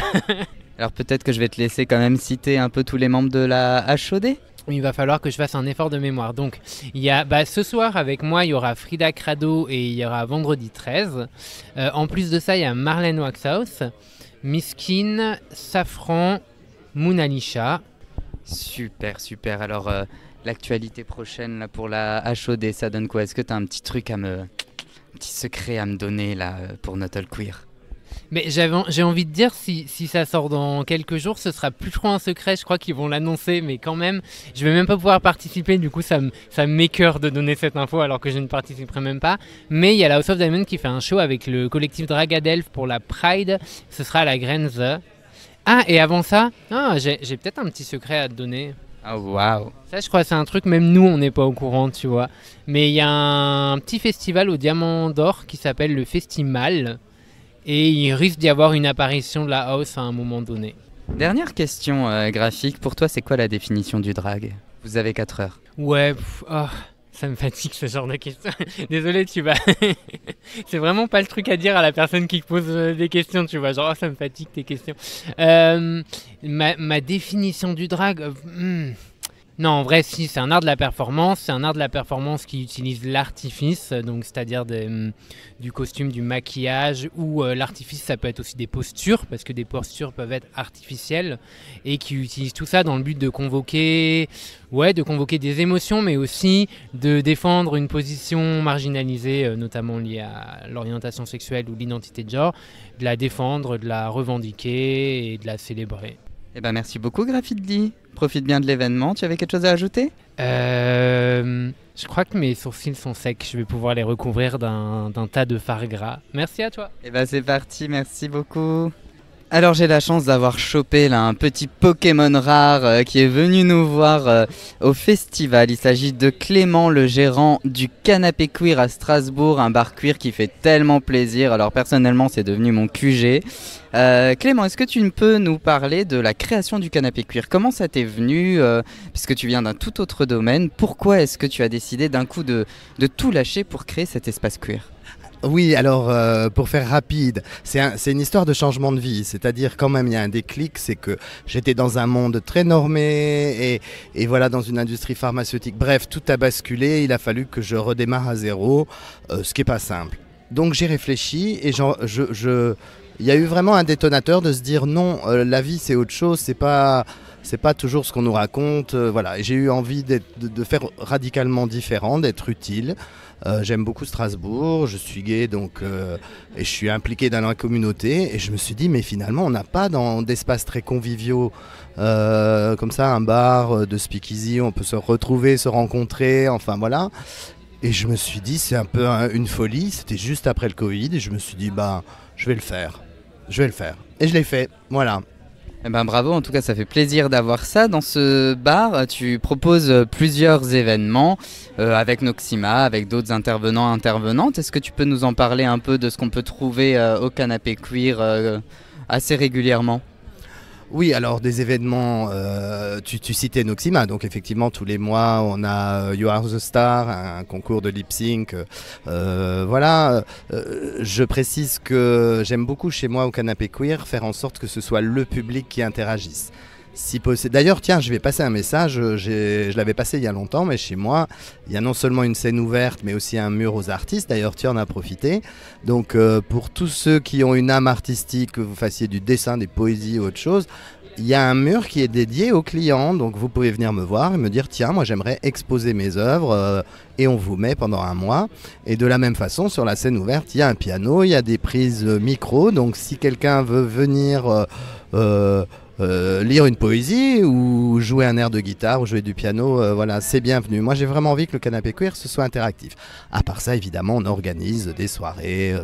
Alors peut-être que je vais te laisser quand même citer un peu tous les membres de la HOD. Il va falloir que je fasse un effort de mémoire. Donc, il y a ce soir avec moi, il y aura Frida Crado et il y aura vendredi 13. En plus de ça, il y a Marlène Waxhaus, Miskin, Safran, Mounalisha. Super. Alors, l'actualité prochaine là, pour la HOD, ça donne quoi? Est-ce que tu as un petit truc un petit secret à me donner là pour Not All Queer? Mais j'ai envie de dire, si ça sort dans quelques jours, ce sera plus trop un secret, je crois qu'ils vont l'annoncer, mais quand même, je vais même pas pouvoir participer, du coup ça m'écœure de donner cette info alors que je ne participerai même pas. Mais il y a la House of Diamond qui fait un show avec le collectif Dragadelph pour la Pride, ce sera à la Grenze. Ah, et avant ça, j'ai peut-être un petit secret à te donner. Oh waouh! Ça, je crois que c'est un truc, même nous, on n'est pas au courant, tu vois. Mais il y a un petit festival au Diamant d'Or qui s'appelle le Festimal. Et il risque d'y avoir une apparition de la house à un moment donné. Dernière question graphique, pour toi c'est quoi la définition du drag? Vous avez 4 heures. Ouais, ça me fatigue ce genre de questions. Désolé, tu vas... C'est vraiment pas le truc à dire à la personne qui pose des questions, tu vois. Genre, ça me fatigue tes questions. Ma définition du drag... Non, en vrai, si, c'est un art de la performance. C'est un art de la performance qui utilise l'artifice, donc c'est-à-dire du costume, du maquillage, ou l'artifice, ça peut être aussi des postures, parce que des postures peuvent être artificielles, et qui utilise tout ça dans le but de convoquer des émotions, mais aussi de défendre une position marginalisée, notamment liée à l'orientation sexuelle ou l'identité de genre, de la défendre, de la revendiquer et de la célébrer. Eh ben merci beaucoup Graffiti. Profite bien de l'événement. Tu avais quelque chose à ajouter? Je crois que mes sourcils sont secs. Je vais pouvoir les recouvrir d'un tas de fard gras. Merci à toi. Eh ben c'est parti. Merci beaucoup. Alors j'ai la chance d'avoir chopé là un petit Pokémon rare qui est venu nous voir au festival. Il s'agit de Clément, le gérant du Canapé Queer à Strasbourg, un bar queer qui fait tellement plaisir. Alors personnellement c'est devenu mon QG. Clément, est-ce que tu peux nous parler de la création du Canapé Queer? Comment ça t'est venu puisque tu viens d'un tout autre domaine? Pourquoi est-ce que tu as décidé d'un coup de tout lâcher pour créer cet espace queer? Oui, alors pour faire rapide, c'est une histoire de changement de vie, c'est-à-dire quand même il y a un déclic, c'est que j'étais dans un monde très normé et voilà dans une industrie pharmaceutique. Bref, tout a basculé, il a fallu que je redémarre à zéro, ce qui n'est pas simple. Donc j'ai réfléchi et il y a eu vraiment un détonateur de se dire non, la vie c'est autre chose, c'est pas toujours ce qu'on nous raconte. Voilà. Et j'ai eu envie de faire radicalement différent, d'être utile. J'aime beaucoup Strasbourg, je suis gay et je suis impliqué dans la communauté. Et je me suis dit, mais finalement, on n'a pas d'espaces très conviviaux comme ça, un bar de speakeasy, on peut se retrouver, se rencontrer, enfin voilà. Et je me suis dit, c'est un peu une folie. C'était juste après le Covid et je me suis dit, je vais le faire. Et je l'ai fait, voilà. Eh ben bravo, en tout cas ça fait plaisir d'avoir ça. Dans ce bar, tu proposes plusieurs événements avec Noxima, avec d'autres intervenantes. Est-ce que tu peux nous en parler un peu de ce qu'on peut trouver au Canapé Queer assez régulièrement ? Oui, alors des événements, tu citais Noxima, donc effectivement tous les mois on a You Are the Star, un concours de lip sync. Voilà, je précise que j'aime beaucoup chez moi au Canapé Queer faire en sorte que ce soit le public qui interagisse. Si possible. D'ailleurs, tiens, je vais passer un message, je l'avais passé il y a longtemps, mais chez moi, il y a non seulement une scène ouverte, mais aussi un mur aux artistes. D'ailleurs, tu en as profité. Donc, pour tous ceux qui ont une âme artistique, que vous fassiez du dessin, des poésies ou autre chose, il y a un mur qui est dédié aux clients. Donc, vous pouvez venir me voir et me dire, tiens, moi, j'aimerais exposer mes œuvres et on vous met pendant un mois. Et de la même façon, sur la scène ouverte, il y a un piano, il y a des prises micro. Donc, si quelqu'un veut venir... lire une poésie ou jouer un air de guitare ou jouer du piano, voilà, c'est bienvenu. Moi j'ai vraiment envie que le Canapé Queer ce soit interactif. À part ça, évidemment, on organise des soirées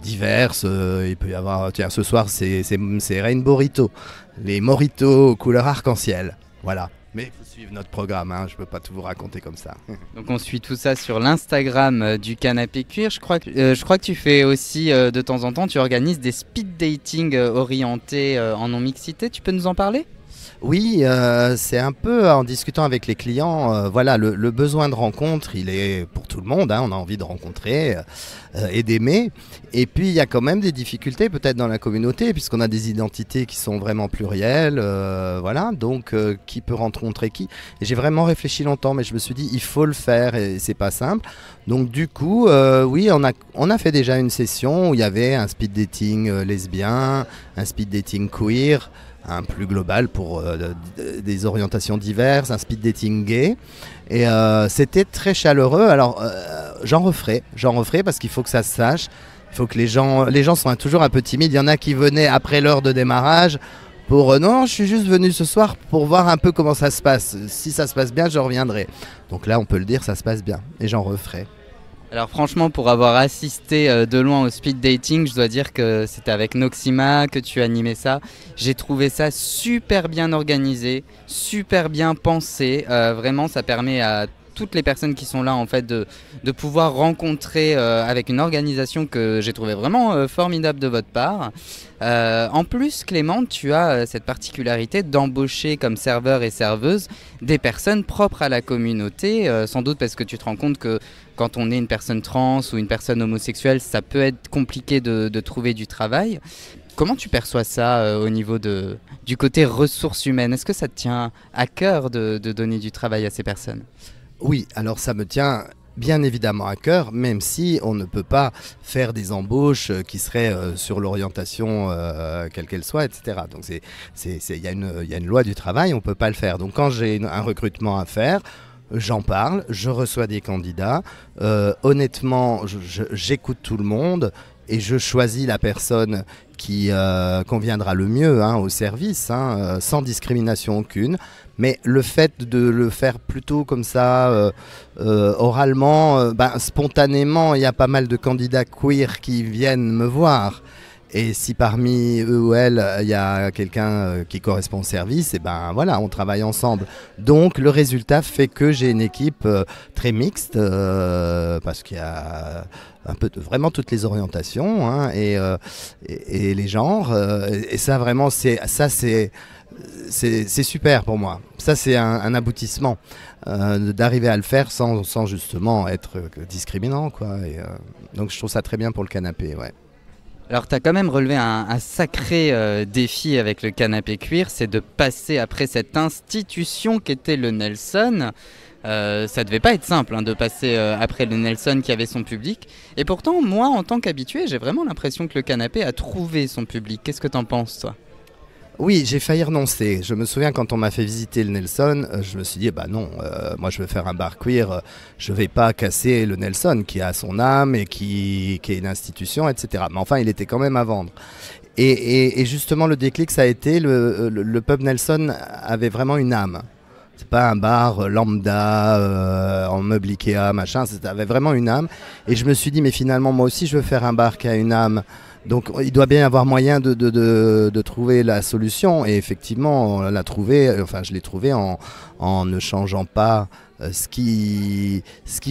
diverses. Il peut y avoir, tiens, ce soir c'est Rainbow Rito, les mojitos aux couleurs arc-en-ciel. Voilà. Mais il faut suivre notre programme, hein, je ne peux pas tout vous raconter comme ça. Donc on suit tout ça sur l'Instagram du Canapé Queer. Je crois que tu fais aussi de temps en temps, tu organises des speed dating orientés en non-mixité. Tu peux nous en parler ? Oui, c'est un peu en discutant avec les clients, voilà, le besoin de rencontre, il est pour tout le monde, hein, on a envie de rencontrer et d'aimer. Et puis il y a quand même des difficultés peut-être dans la communauté, puisqu'on a des identités qui sont vraiment plurielles, voilà, donc qui peut rencontrer qui. Et j'ai vraiment réfléchi longtemps, mais je me suis dit, il faut le faire et c'est pas simple. Donc du coup, oui, on a fait déjà une session où il y avait un speed dating lesbien, un speed dating queer, un plus global pour des orientations diverses, un speed dating gay. Et c'était très chaleureux. Alors j'en referai parce qu'il faut que ça se sache. Il faut que les gens sont toujours un peu timides. Il y en a qui venaient après l'heure de démarrage pour non, je suis juste venu ce soir pour voir un peu comment ça se passe. Si ça se passe bien, je reviendrai. Donc là, on peut le dire, ça se passe bien. Et j'en referai. Alors franchement, pour avoir assisté de loin au speed dating, je dois dire que c'était avec Noxima que tu animais ça. J'ai trouvé ça super bien organisé, super bien pensé. Vraiment, ça permet à toutes les personnes qui sont là en fait de pouvoir rencontrer avec une organisation que j'ai trouvé vraiment formidable de votre part. En plus, Clément, tu as cette particularité d'embaucher comme serveur et serveuse des personnes propres à la communauté, sans doute parce que tu te rends compte que quand on est une personne trans ou une personne homosexuelle, ça peut être compliqué de trouver du travail. Comment tu perçois ça au niveau du côté ressources humaines ? Est-ce que ça te tient à cœur de donner du travail à ces personnes ? Oui, alors ça me tient bien évidemment à cœur, même si on ne peut pas faire des embauches qui seraient sur l'orientation quelle qu'elle soit, etc. Donc il y a une loi du travail, on ne peut pas le faire. Donc quand j'ai un recrutement à faire, j'en parle, je reçois des candidats. Honnêtement, j'écoute tout le monde et je choisis la personne qui conviendra le mieux au service, sans discrimination aucune. Mais le fait de le faire plutôt comme ça, oralement, spontanément, il y a pas mal de candidats queer qui viennent me voir. Et si parmi eux ou elles, il y a quelqu'un qui correspond au service, et ben voilà, on travaille ensemble. Donc le résultat fait que j'ai une équipe très mixte, parce qu'il y a un peu vraiment toutes les orientations, hein, et les genres. Et ça vraiment, c'est super pour moi. Ça, c'est un aboutissement d'arriver à le faire sans justement être discriminant, quoi. Et, donc je trouve ça très bien pour le canapé, ouais. Alors tu as quand même relevé un sacré défi avec le canapé cuir, c'est de passer après cette institution qu'était le Nelson. Ça devait pas être simple, hein, de passer après le Nelson qui avait son public. Et pourtant, moi, en tant qu'habitué, j'ai vraiment l'impression que le canapé a trouvé son public. Qu'est-ce que t'en penses, toi ? Oui, j'ai failli renoncer. Je me souviens quand on m'a fait visiter le Nelson, je me suis dit, bah non, moi je veux faire un bar queer, je vais pas casser le Nelson qui a son âme et qui est une institution, etc. Mais enfin, il était quand même à vendre. Et justement, le déclic, ça a été, le pub Nelson avait vraiment une âme. C'est pas un bar lambda, en meuble Ikea, machin, ça avait vraiment une âme. Et je me suis dit, mais finalement, moi aussi, je veux faire un bar qui a une âme. Donc il doit bien y avoir moyen de trouver la solution. Et effectivement, on l'a trouvé, enfin je l'ai trouvé en ne changeant pas ce qui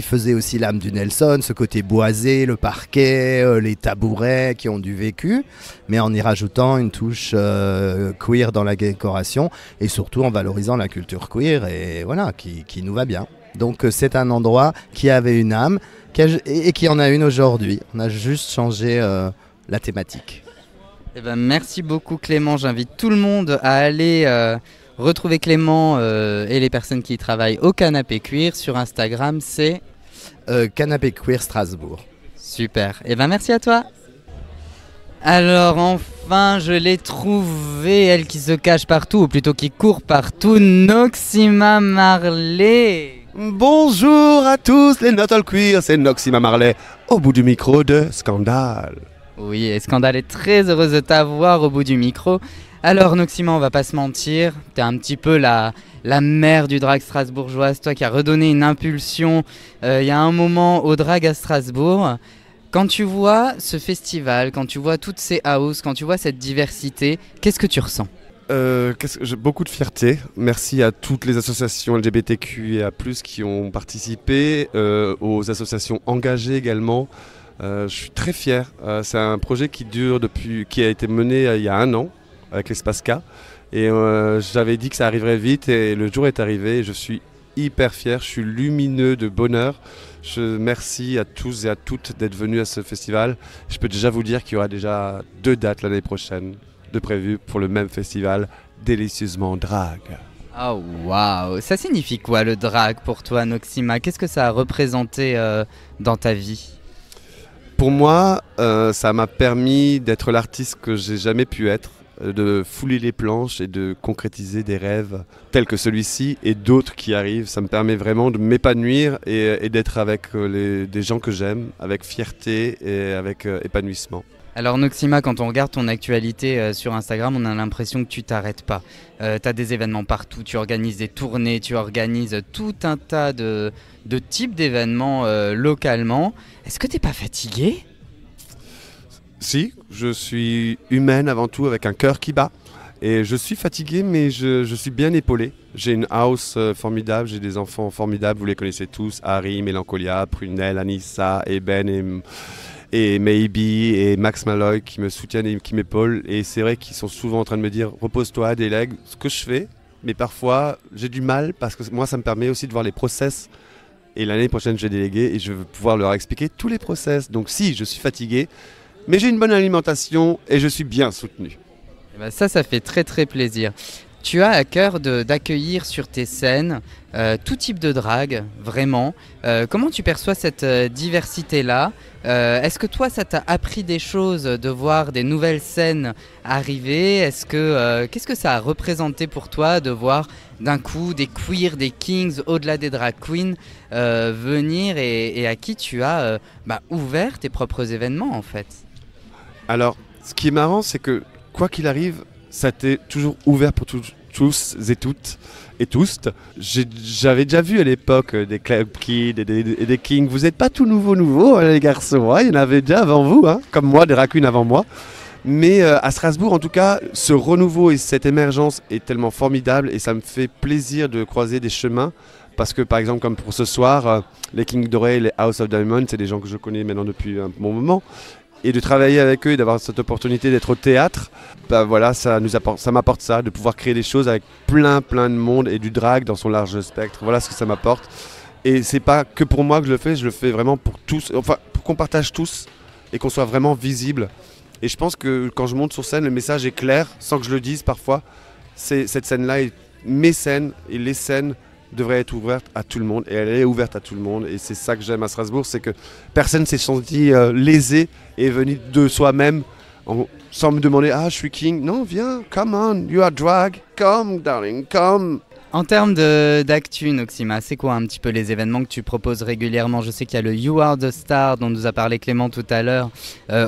faisait aussi l'âme du Nelson, ce côté boisé, le parquet, les tabourets qui ont du vécu, mais en y rajoutant une touche queer dans la décoration et surtout en valorisant la culture queer, et voilà, qui nous va bien. Donc c'est un endroit qui avait une âme et qui en a une aujourd'hui. On a juste changé la thématique. Eh ben, merci beaucoup Clément, j'invite tout le monde à aller retrouver Clément et les personnes qui y travaillent au Canapé Cuir. Sur Instagram, c'est Canapé Cuir Strasbourg. Super, eh ben, merci à toi. Alors enfin, je l'ai trouvée, elle qui se cache partout, ou plutôt qui court partout, Noxima Marley. Bonjour à tous les Not All Queer, c'est Noxima Marley, au bout du micro de Scandale. Oui, et Scandale est très heureuse de t'avoir au bout du micro. Alors Noxima, on va pas se mentir, t'es un petit peu la mère du drag strasbourgeoise, toi qui as redonné une impulsion il y a un moment au drag à Strasbourg. Quand tu vois ce festival, quand tu vois toutes ces houses, quand tu vois cette diversité, qu'est-ce que tu ressens ? J'ai beaucoup de fierté. Merci à toutes les associations LGBTQIA+, qui ont participé, aux associations engagées également. Je suis très fier. C'est un projet qui a été mené il y a 1 an avec l'Espace K. Et j'avais dit que ça arriverait vite et le jour est arrivé. Et je suis hyper fier, je suis lumineux de bonheur. Merci à tous et à toutes d'être venus à ce festival. Je peux déjà vous dire qu'il y aura déjà 2 dates l'année prochaine de prévues pour le même festival, Délicieusement Drag. Oh waouh, ça signifie quoi le drag pour toi Noxima ? Qu'est-ce que ça a représenté dans ta vie ? Pour moi, ça m'a permis d'être l'artiste que j'ai jamais pu être, de fouler les planches et de concrétiser des rêves tels que celui-ci et d'autres qui arrivent. Ça me permet vraiment de m'épanouir et d'être avec des gens que j'aime, avec fierté et avec épanouissement. Alors Noxima, quand on regarde ton actualité sur Instagram, on a l'impression que tu t'arrêtes pas. Tu as des événements partout, tu organises des tournées, tu organises tout un tas de types d'événements localement. Est-ce que t'es pas fatigué ? Si, je suis humaine avant tout, avec un cœur qui bat. Et je suis fatigué, mais je suis bien épaulé. J'ai une house formidable, j'ai des enfants formidables, vous les connaissez tous, Harry, Mélancolia, Prunelle, Anissa, Eben et Maybe et Max Malloy qui me soutiennent et qui m'épaulent. Et c'est vrai qu'ils sont souvent en train de me dire « repose-toi, délègue », ce que je fais. Mais parfois, j'ai du mal parce que moi, ça me permet aussi de voir les process. Et l'année prochaine, je vais déléguer et je veux pouvoir leur expliquer tous les process. Donc si, je suis fatigué, mais j'ai une bonne alimentation et je suis bien soutenu. Et ben ça fait très très plaisir. Tu as à cœur d'accueillir sur tes scènes tout type de drague, vraiment. Comment tu perçois cette diversité-là ? Est-ce que toi, ça t'a appris des choses de voir des nouvelles scènes arriver ? Qu'est-ce que ça a représenté pour toi de voir d'un coup des queers, des kings, au-delà des drag queens, venir et à qui tu as ouvert tes propres événements en fait ? Alors, ce qui est marrant, c'est que quoi qu'il arrive, ça t'est toujours ouvert pour tous et toutes et tous. J'avais déjà vu à l'époque des club kids et des kings. Vous n'êtes pas tout nouveau, les garçons. Hein, il y en avait déjà avant vous, hein, comme moi, des drag queens avant moi. Mais à Strasbourg, en tout cas, ce renouveau et cette émergence est tellement formidable et ça me fait plaisir de croiser des chemins. Parce que par exemple, comme pour ce soir, les King Doré, les House of Diamond, c'est des gens que je connais maintenant depuis un bon moment. Et de travailler avec eux et d'avoir cette opportunité d'être au théâtre, bah voilà, ça m'apporte ça, de pouvoir créer des choses avec plein de monde et du drag dans son large spectre. Voilà ce que ça m'apporte. Et c'est pas que pour moi que je le fais vraiment pour tous, enfin pour qu'on partage tous et qu'on soit vraiment visible. Et je pense que quand je monte sur scène, le message est clair, sans que je le dise parfois. Cette scène-là, mes scènes et les scènes devraient être ouvertes à tout le monde. Et elle est ouverte à tout le monde. Et c'est ça que j'aime à Strasbourg, c'est que personne s'est senti lésé et est venu de soi-même sans me demander « Ah, je suis king ». Non, viens, come on, you are drag, come darling, come. En termes d'actu, Noxima, c'est quoi un petit peu les événements que tu proposes régulièrement? Je sais qu'il y a le You Are the Star dont nous a parlé Clément tout à l'heure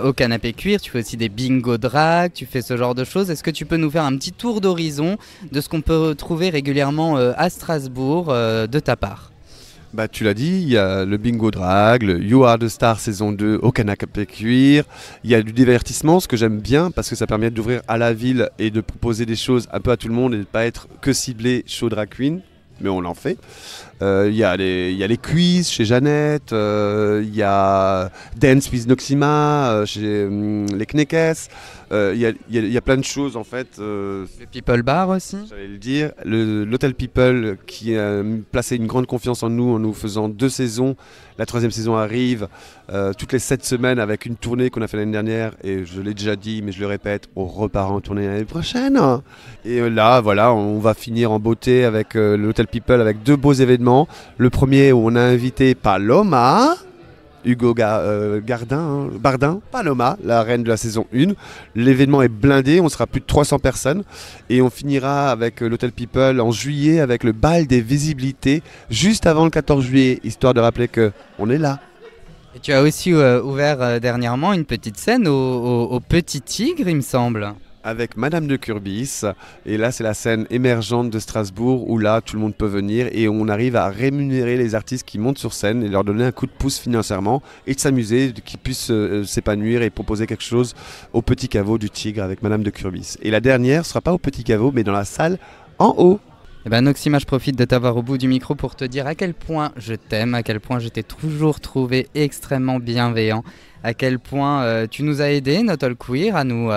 au Canapé Cuir. Tu fais aussi des bingo drag, tu fais ce genre de choses. Est-ce que tu peux nous faire un petit tour d'horizon de ce qu'on peut trouver régulièrement à Strasbourg de ta part? Bah, tu l'as dit, il y a le bingo drag, le You Are the Star saison 2 au Canapé Cuir. Il y a du divertissement, ce que j'aime bien parce que ça permet d'ouvrir à la ville et de proposer des choses un peu à tout le monde et de ne pas être que ciblé show drag queen, mais on l'en fait. Il y a les quiz chez Jeannette, il y a Dance with Noxima chez les Knekes. Il y a plein de choses en fait. Le People Bar aussi. J'allais le dire. L'Hôtel People qui a placé une grande confiance en nous faisant 2 saisons. La 3e saison arrive toutes les 7 semaines avec une tournée qu'on a fait l'année dernière. Et je l'ai déjà dit, mais je le répète, on repart en tournée l'année prochaine. Et là, voilà, on va finir en beauté avec l'Hôtel People avec 2 beaux événements. Le premier où on a invité Paloma. Hugo Bardin, Paloma, la reine de la saison 1. L'événement est blindé, on sera plus de 300 personnes. Et on finira avec l'Hôtel People en juillet avec le bal des visibilités, juste avant le 14 juillet, histoire de rappeler qu'on est là. Et tu as aussi ouvert dernièrement une petite scène au Petit Tigre, il me semble. Avec Madame de Curbis, et là c'est la scène émergente de Strasbourg où là tout le monde peut venir et on arrive à rémunérer les artistes qui montent sur scène et leur donner un coup de pouce financièrement et de s'amuser, qu'ils puissent s'épanouir et proposer quelque chose au Petit Caveau du Tigre avec Madame de Curbis. Et la dernière ne sera pas au Petit Caveau mais dans la salle en haut. Eh ben Noxima, je profite de t'avoir au bout du micro pour te dire à quel point je t'aime, à quel point je t'ai toujours trouvé extrêmement bienveillant, à quel point tu nous as aidé, Not All Queer, à nous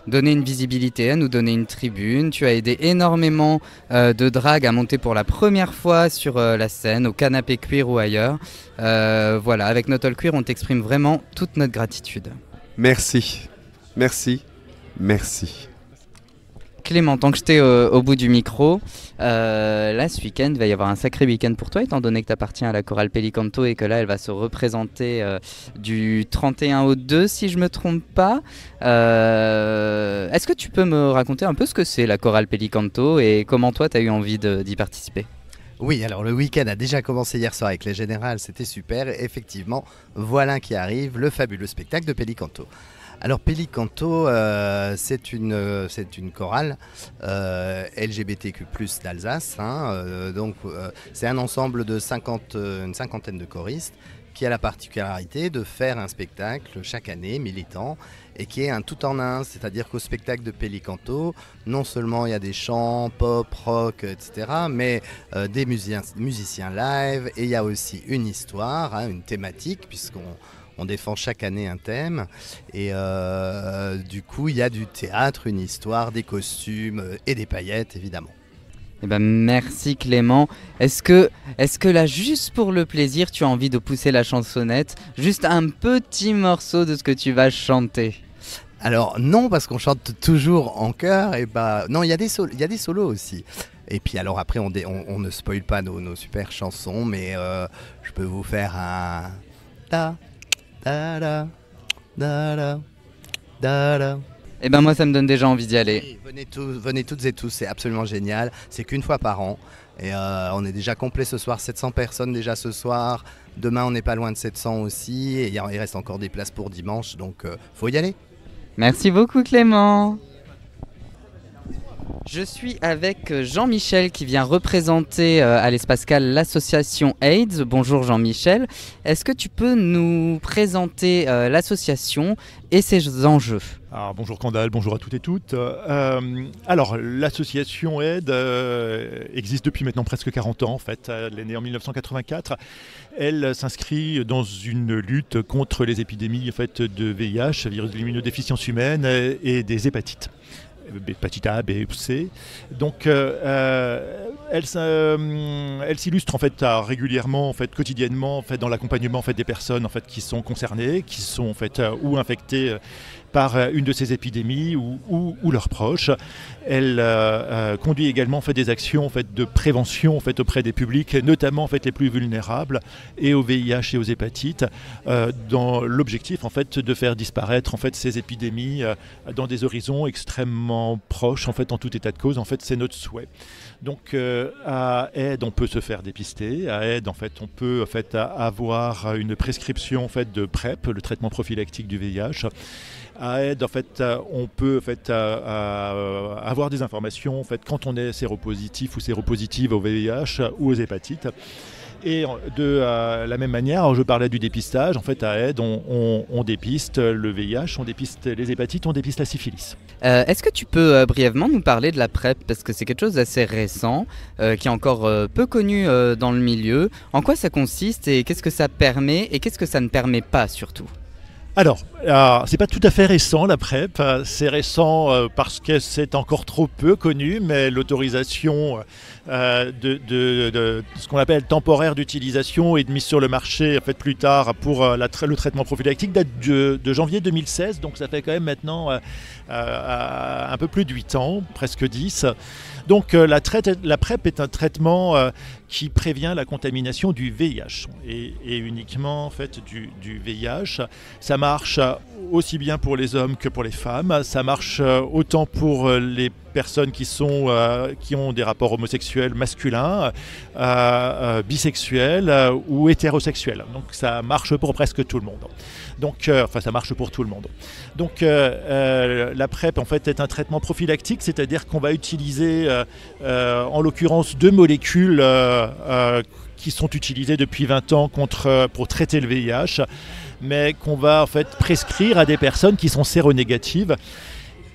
donner une visibilité, à nous donner une tribune. Tu as aidé énormément de drag à monter pour la première fois sur la scène, au Canapé Cuir ou ailleurs. Voilà, avec Not All Queer, on t'exprime vraiment toute notre gratitude. Merci, merci, merci. Clément, tant que j'étais au bout du micro, là ce week-end, il va y avoir un sacré week-end pour toi, étant donné que tu appartiens à la chorale Pelicanto et que là elle va se représenter du 31 au 2 si je me trompe pas. Est-ce que tu peux me raconter un peu ce que c'est la chorale Pelicanto et comment toi tu as eu envie d'y participer? Oui, alors le week-end a déjà commencé hier soir avec les générales, c'était super. Et effectivement, voilà qui arrive, le fabuleux spectacle de Pelicanto. Alors Pelicanto, c'est une chorale LGBTQ+ d'Alsace, c'est un ensemble de une cinquantaine de choristes qui a la particularité de faire un spectacle chaque année militant et qui est un tout en un, c'est-à-dire qu'au spectacle de Pelicanto, non seulement il y a des chants, pop, rock, etc., mais des musiciens live et il y a aussi une histoire, une thématique puisqu'on défend chaque année un thème et du coup il y a du théâtre, une histoire, des costumes et des paillettes évidemment. Eh ben, merci Clément. Est-ce que là, juste pour le plaisir, tu as envie de pousser la chansonnette? Juste un petit morceau de ce que tu vas chanter? Alors non, parce qu'on chante toujours en chœur et non, il y a des solos aussi. Et puis alors après on ne spoile pas nos super chansons, mais je peux vous faire un da da da da da da da. Eh ben moi ça me donne déjà envie d'y aller. Oui, venez toutes et tous, c'est absolument génial. C'est qu'une fois par an. Et on est déjà complet ce soir, 700 personnes déjà ce soir. Demain on n'est pas loin de 700 aussi. Et il reste encore des places pour dimanche, donc faut y aller. Merci beaucoup Clément. Je suis avec Jean-Michel qui vient représenter à l'Espace-Cal l'association AIDS. Bonjour Jean-Michel. Est-ce que tu peux nous présenter l'association et ses enjeux ? Alors, bonjour Candale, bonjour à toutes et toutes. Alors, l'association AIDS existe depuis maintenant presque 40 ans en fait. Elle est née en 1984. Elle s'inscrit dans une lutte contre les épidémies en fait, de VIH, virus de l'immunodéficience humaine et des hépatites. Hépatite A, B, C. Donc, elle s'illustre en fait régulièrement, en fait, quotidiennement, en fait, dans l'accompagnement en fait des personnes en fait qui sont concernées, qui sont en fait ou infectées par une de ces épidémies ou leurs proches. Elle conduit également en fait, des actions en fait, de prévention en fait, auprès des publics, notamment en fait, les plus vulnérables, et au VIH et aux hépatites, dans l'objectif en fait, de faire disparaître en fait, ces épidémies dans des horizons extrêmement proches, en fait, en tout état de cause. En fait, c'est notre souhait. Donc à AIDS, on peut se faire dépister. À AIDS, en fait, on peut en fait, avoir une prescription en fait, de PrEP, le traitement prophylactique du VIH. À AIDS, en fait, on peut en fait, avoir des informations en fait, quand on est séropositif ou séropositive au VIH ou aux hépatites. Et de la même manière, alors je parlais du dépistage, en fait à AIDS, on dépiste le VIH, on dépiste les hépatites, on dépiste la syphilis. Est-ce que tu peux brièvement nous parler de la PrEP, parce que c'est quelque chose d'assez récent, qui est encore peu connu dans le milieu. En quoi ça consiste et qu'est-ce que ça permet et qu'est-ce que ça ne permet pas surtout ? Alors, c'est pas tout à fait récent la PrEP, c'est récent parce que c'est encore trop peu connu, mais l'autorisation de ce qu'on appelle temporaire d'utilisation et de mise sur le marché en fait, plus tard pour le traitement prophylactique date de janvier 2016, donc ça fait quand même maintenant un peu plus de 8 ans, presque 10. Donc la PrEP est un traitement qui prévient la contamination du VIH et uniquement en fait, du VIH. Ça marche aussi bien pour les hommes que pour les femmes. Ça marche autant pour les personnes qui ont des rapports homosexuels masculins, bisexuels ou hétérosexuels. Donc ça marche pour presque tout le monde. Donc, ça marche pour tout le monde. Donc la PrEP en fait est un traitement prophylactique, c'est-à-dire qu'on va utiliser en l'occurrence 2 molécules qui sont utilisées depuis 20 ans pour traiter le VIH, mais qu'on va en fait prescrire à des personnes qui sont séronégatives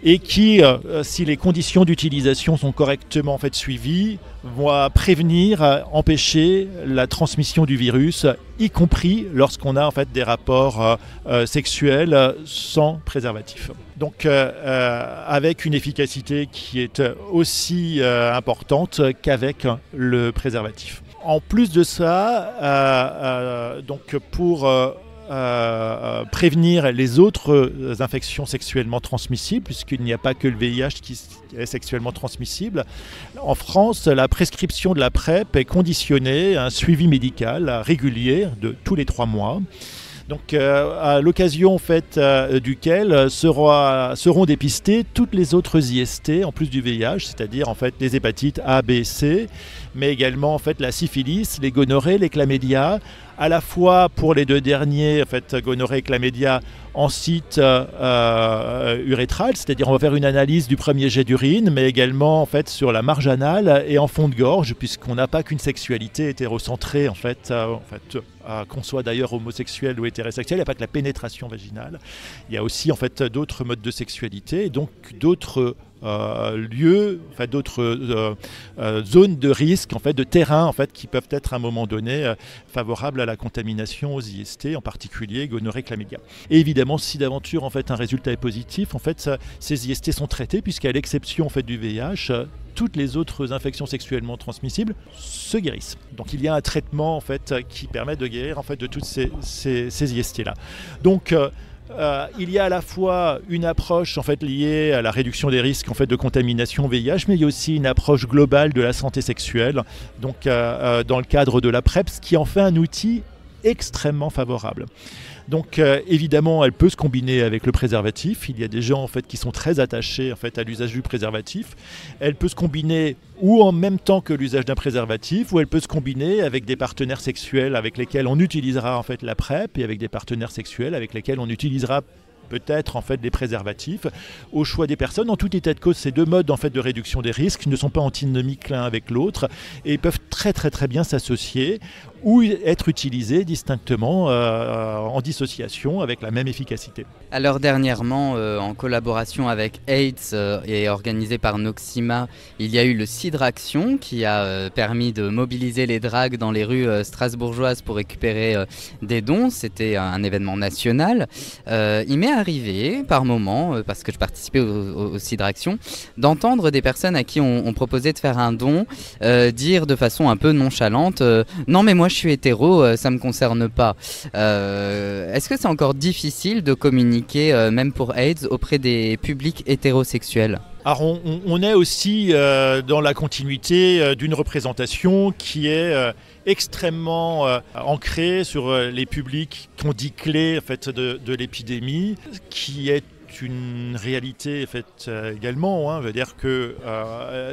et qui, si les conditions d'utilisation sont correctement en fait, suivies, vont prévenir, empêcher la transmission du virus, y compris lorsqu'on a en fait, des rapports sexuels sans préservatif. Donc avec une efficacité qui est aussi importante qu'avec le préservatif. En plus de ça, donc pour prévenir les autres infections sexuellement transmissibles, puisqu'il n'y a pas que le VIH qui est sexuellement transmissible. En France, la prescription de la PrEP est conditionnée à un suivi médical régulier de tous les 3 mois. Donc, à l'occasion en fait, duquel seront dépistées toutes les autres IST en plus du VIH, c'est-à-dire en fait, les hépatites A, B, C, mais également en fait, la syphilis, les gonorrhées, les chlamydia, à la fois pour les 2 derniers, en fait, gonorrhée et chlamydia, en site urétral, c'est-à-dire on va faire une analyse du premier jet d'urine, mais également en fait, sur la marge anale et en fond de gorge, puisqu'on n'a pas qu'une sexualité hétérocentrée, en fait, qu'on soit d'ailleurs homosexuel ou hétérosexuel, il n'y a pas que la pénétration vaginale, il y a aussi en fait, d'autres modes de sexualité, et donc d'autres lieux, enfin, d'autres zones de risque, en fait, de terrain en fait, qui peuvent être à un moment donné favorables à la contamination aux IST, en particulier gonorrhée, chlamydia. Et évidemment, si d'aventure en fait, un résultat est positif, en fait, ces IST sont traités, puisqu'à l'exception en fait, du VIH, toutes les autres infections sexuellement transmissibles se guérissent. Donc il y a un traitement en fait, qui permet de guérir en fait, de toutes ces IST-là. Donc il y a à la fois une approche en fait, liée à la réduction des risques en fait, de contamination VIH, mais il y a aussi une approche globale de la santé sexuelle, donc, dans le cadre de la PrEP, ce qui en fait un outil extrêmement favorable. Donc évidemment, elle peut se combiner avec le préservatif. Il y a des gens en fait, qui sont très attachés en fait, à l'usage du préservatif. Elle peut se combiner ou en même temps que l'usage d'un préservatif, ou elle peut se combiner avec des partenaires sexuels avec lesquels on utilisera en fait, la PrEP, et avec des partenaires sexuels avec lesquels on utilisera peut-être en fait des préservatifs, au choix des personnes. En tout état de cause, ces deux modes en fait de réduction des risques ne sont pas antinomiques l'un avec l'autre et peuvent très bien s'associer ou être utilisés distinctement en dissociation avec la même efficacité. Alors dernièrement, en collaboration avec AIDS et organisé par Noxima, il y a eu le Cidraction qui a permis de mobiliser les drags dans les rues strasbourgeoises pour récupérer des dons. C'était un événement national. Il m'est arrivé par moment, parce que je participais au Cidraction, d'entendre des personnes à qui on proposait de faire un don dire de façon un peu nonchalante non mais moi je suis hétéro, ça me concerne pas. Est-ce que c'est encore difficile de communiquer, même pour AIDS, auprès des publics hétérosexuels ? Alors on est aussi dans la continuité d'une représentation qui est extrêmement ancrée sur les publics qu'on dit clés en fait, de l'épidémie, qui est une réalité en fait, également. Veut dire que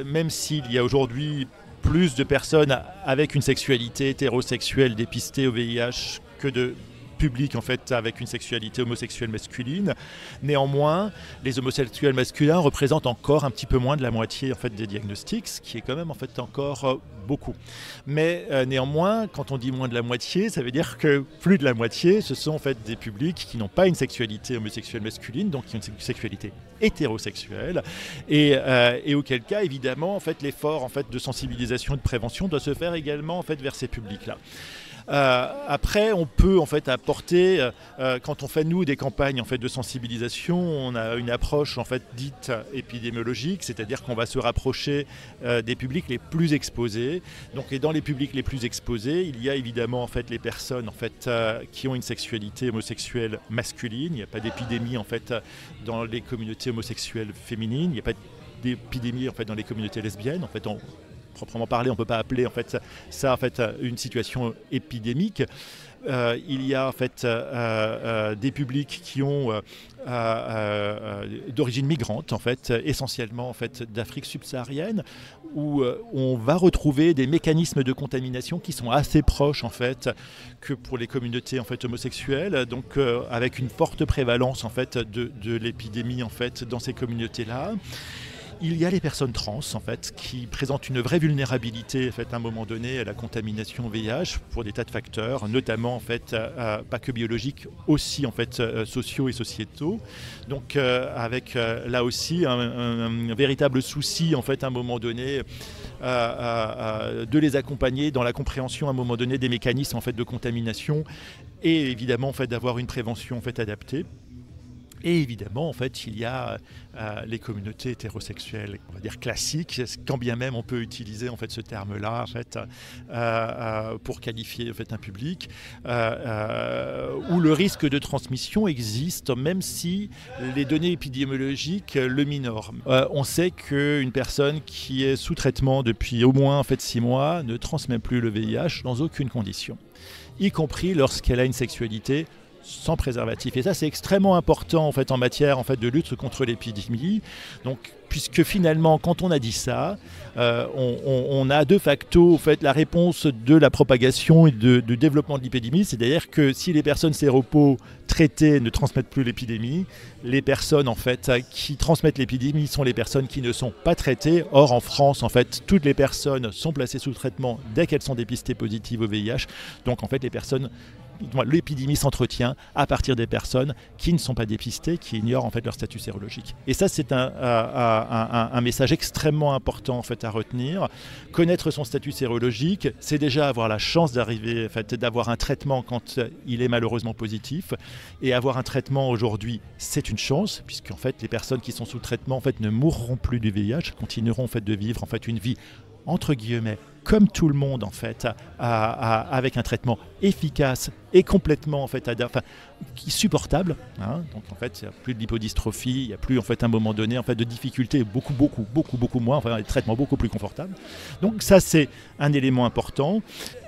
même s'il y a aujourd'hui plus de personnes avec une sexualité hétérosexuelle dépistées au VIH que de public en fait avec une sexualité homosexuelle masculine. Néanmoins, les homosexuels masculins représentent encore un petit peu moins de la moitié en fait des diagnostics, ce qui est quand même en fait encore beaucoup. Mais néanmoins, quand on dit moins de la moitié, ça veut dire que plus de la moitié, ce sont en fait des publics qui n'ont pas une sexualité homosexuelle masculine, donc qui ont une sexualité hétérosexuelle, et auquel cas, évidemment, en fait, l'effort en fait de sensibilisation et de prévention doit se faire également en fait vers ces publics-là. Après, on peut en fait apporter, quand on fait nous des campagnes en fait de sensibilisation, on a une approche en fait dite épidémiologique, c'est-à-dire qu'on va se rapprocher des publics les plus exposés. Donc, et dans les publics les plus exposés, il y a évidemment en fait les personnes en fait qui ont une sexualité homosexuelle masculine. Il n'y a pas d'épidémie en fait dans les communautés homosexuelles féminines. Il n'y a pas d'épidémie en fait dans les communautés lesbiennes. En fait, proprement parlé, on ne peut pas appeler en fait, ça en fait, une situation épidémique. Il y a en fait des publics qui ont d'origine migrante, en fait, essentiellement en fait, d'Afrique subsaharienne, où on va retrouver des mécanismes de contamination qui sont assez proches en fait, que pour les communautés en fait, homosexuelles, donc avec une forte prévalence en fait, de l'épidémie en fait, dans ces communautés-là. Il y a les personnes trans en fait, qui présentent une vraie vulnérabilité en fait, à un moment donné à la contamination VIH pour des tas de facteurs, notamment en fait, pas que biologiques, aussi en fait, sociaux et sociétaux. Donc avec là aussi un véritable souci en fait, à un moment donné de les accompagner dans la compréhension à un moment donné des mécanismes en fait, de contamination et évidemment en fait, d'avoir une prévention en fait, adaptée. Et évidemment, en fait, il y a les communautés hétérosexuelles, on va dire classiques, quand bien même on peut utiliser en fait, ce terme-là en fait, pour qualifier en fait, un public, où le risque de transmission existe, même si les données épidémiologiques le minorent. On sait qu'une personne qui est sous traitement depuis au moins en fait, 6 mois ne transmet plus le VIH dans aucune condition, y compris lorsqu'elle a une sexualité sans préservatif. Et ça, c'est extrêmement important en fait, en matière en fait, de lutte contre l'épidémie. Donc, puisque finalement, quand on a dit ça, on a de facto en fait, la réponse de la propagation et du développement de l'épidémie. C'est-à-dire que si les personnes séropos traitées ne transmettent plus l'épidémie, les personnes en fait, qui transmettent l'épidémie sont les personnes qui ne sont pas traitées. Or, en France, en fait, toutes les personnes sont placées sous traitement dès qu'elles sont dépistées positives au VIH. Donc, en fait, les personnes... L'épidémie s'entretient à partir des personnes qui ne sont pas dépistées, qui ignorent en fait leur statut sérologique. Et ça, c'est un message extrêmement important en fait, à retenir. Connaître son statut sérologique, c'est déjà avoir la chance d'arriver, en fait, d'avoir un traitement quand il est malheureusement positif. Et avoir un traitement aujourd'hui, c'est une chance, puisqu'en fait, les personnes qui sont sous traitement en fait, ne mourront plus du VIH, continueront en fait, de vivre en fait, une vie entre guillemets, comme tout le monde en fait, avec un traitement efficace et complètement en fait, supportable. Hein. Donc en fait, il n'y a plus de lipodystrophie, il n'y a plus en fait, à un moment donné en fait, de difficultés beaucoup moins, enfin des traitements beaucoup plus confortables. Donc ça c'est un élément important.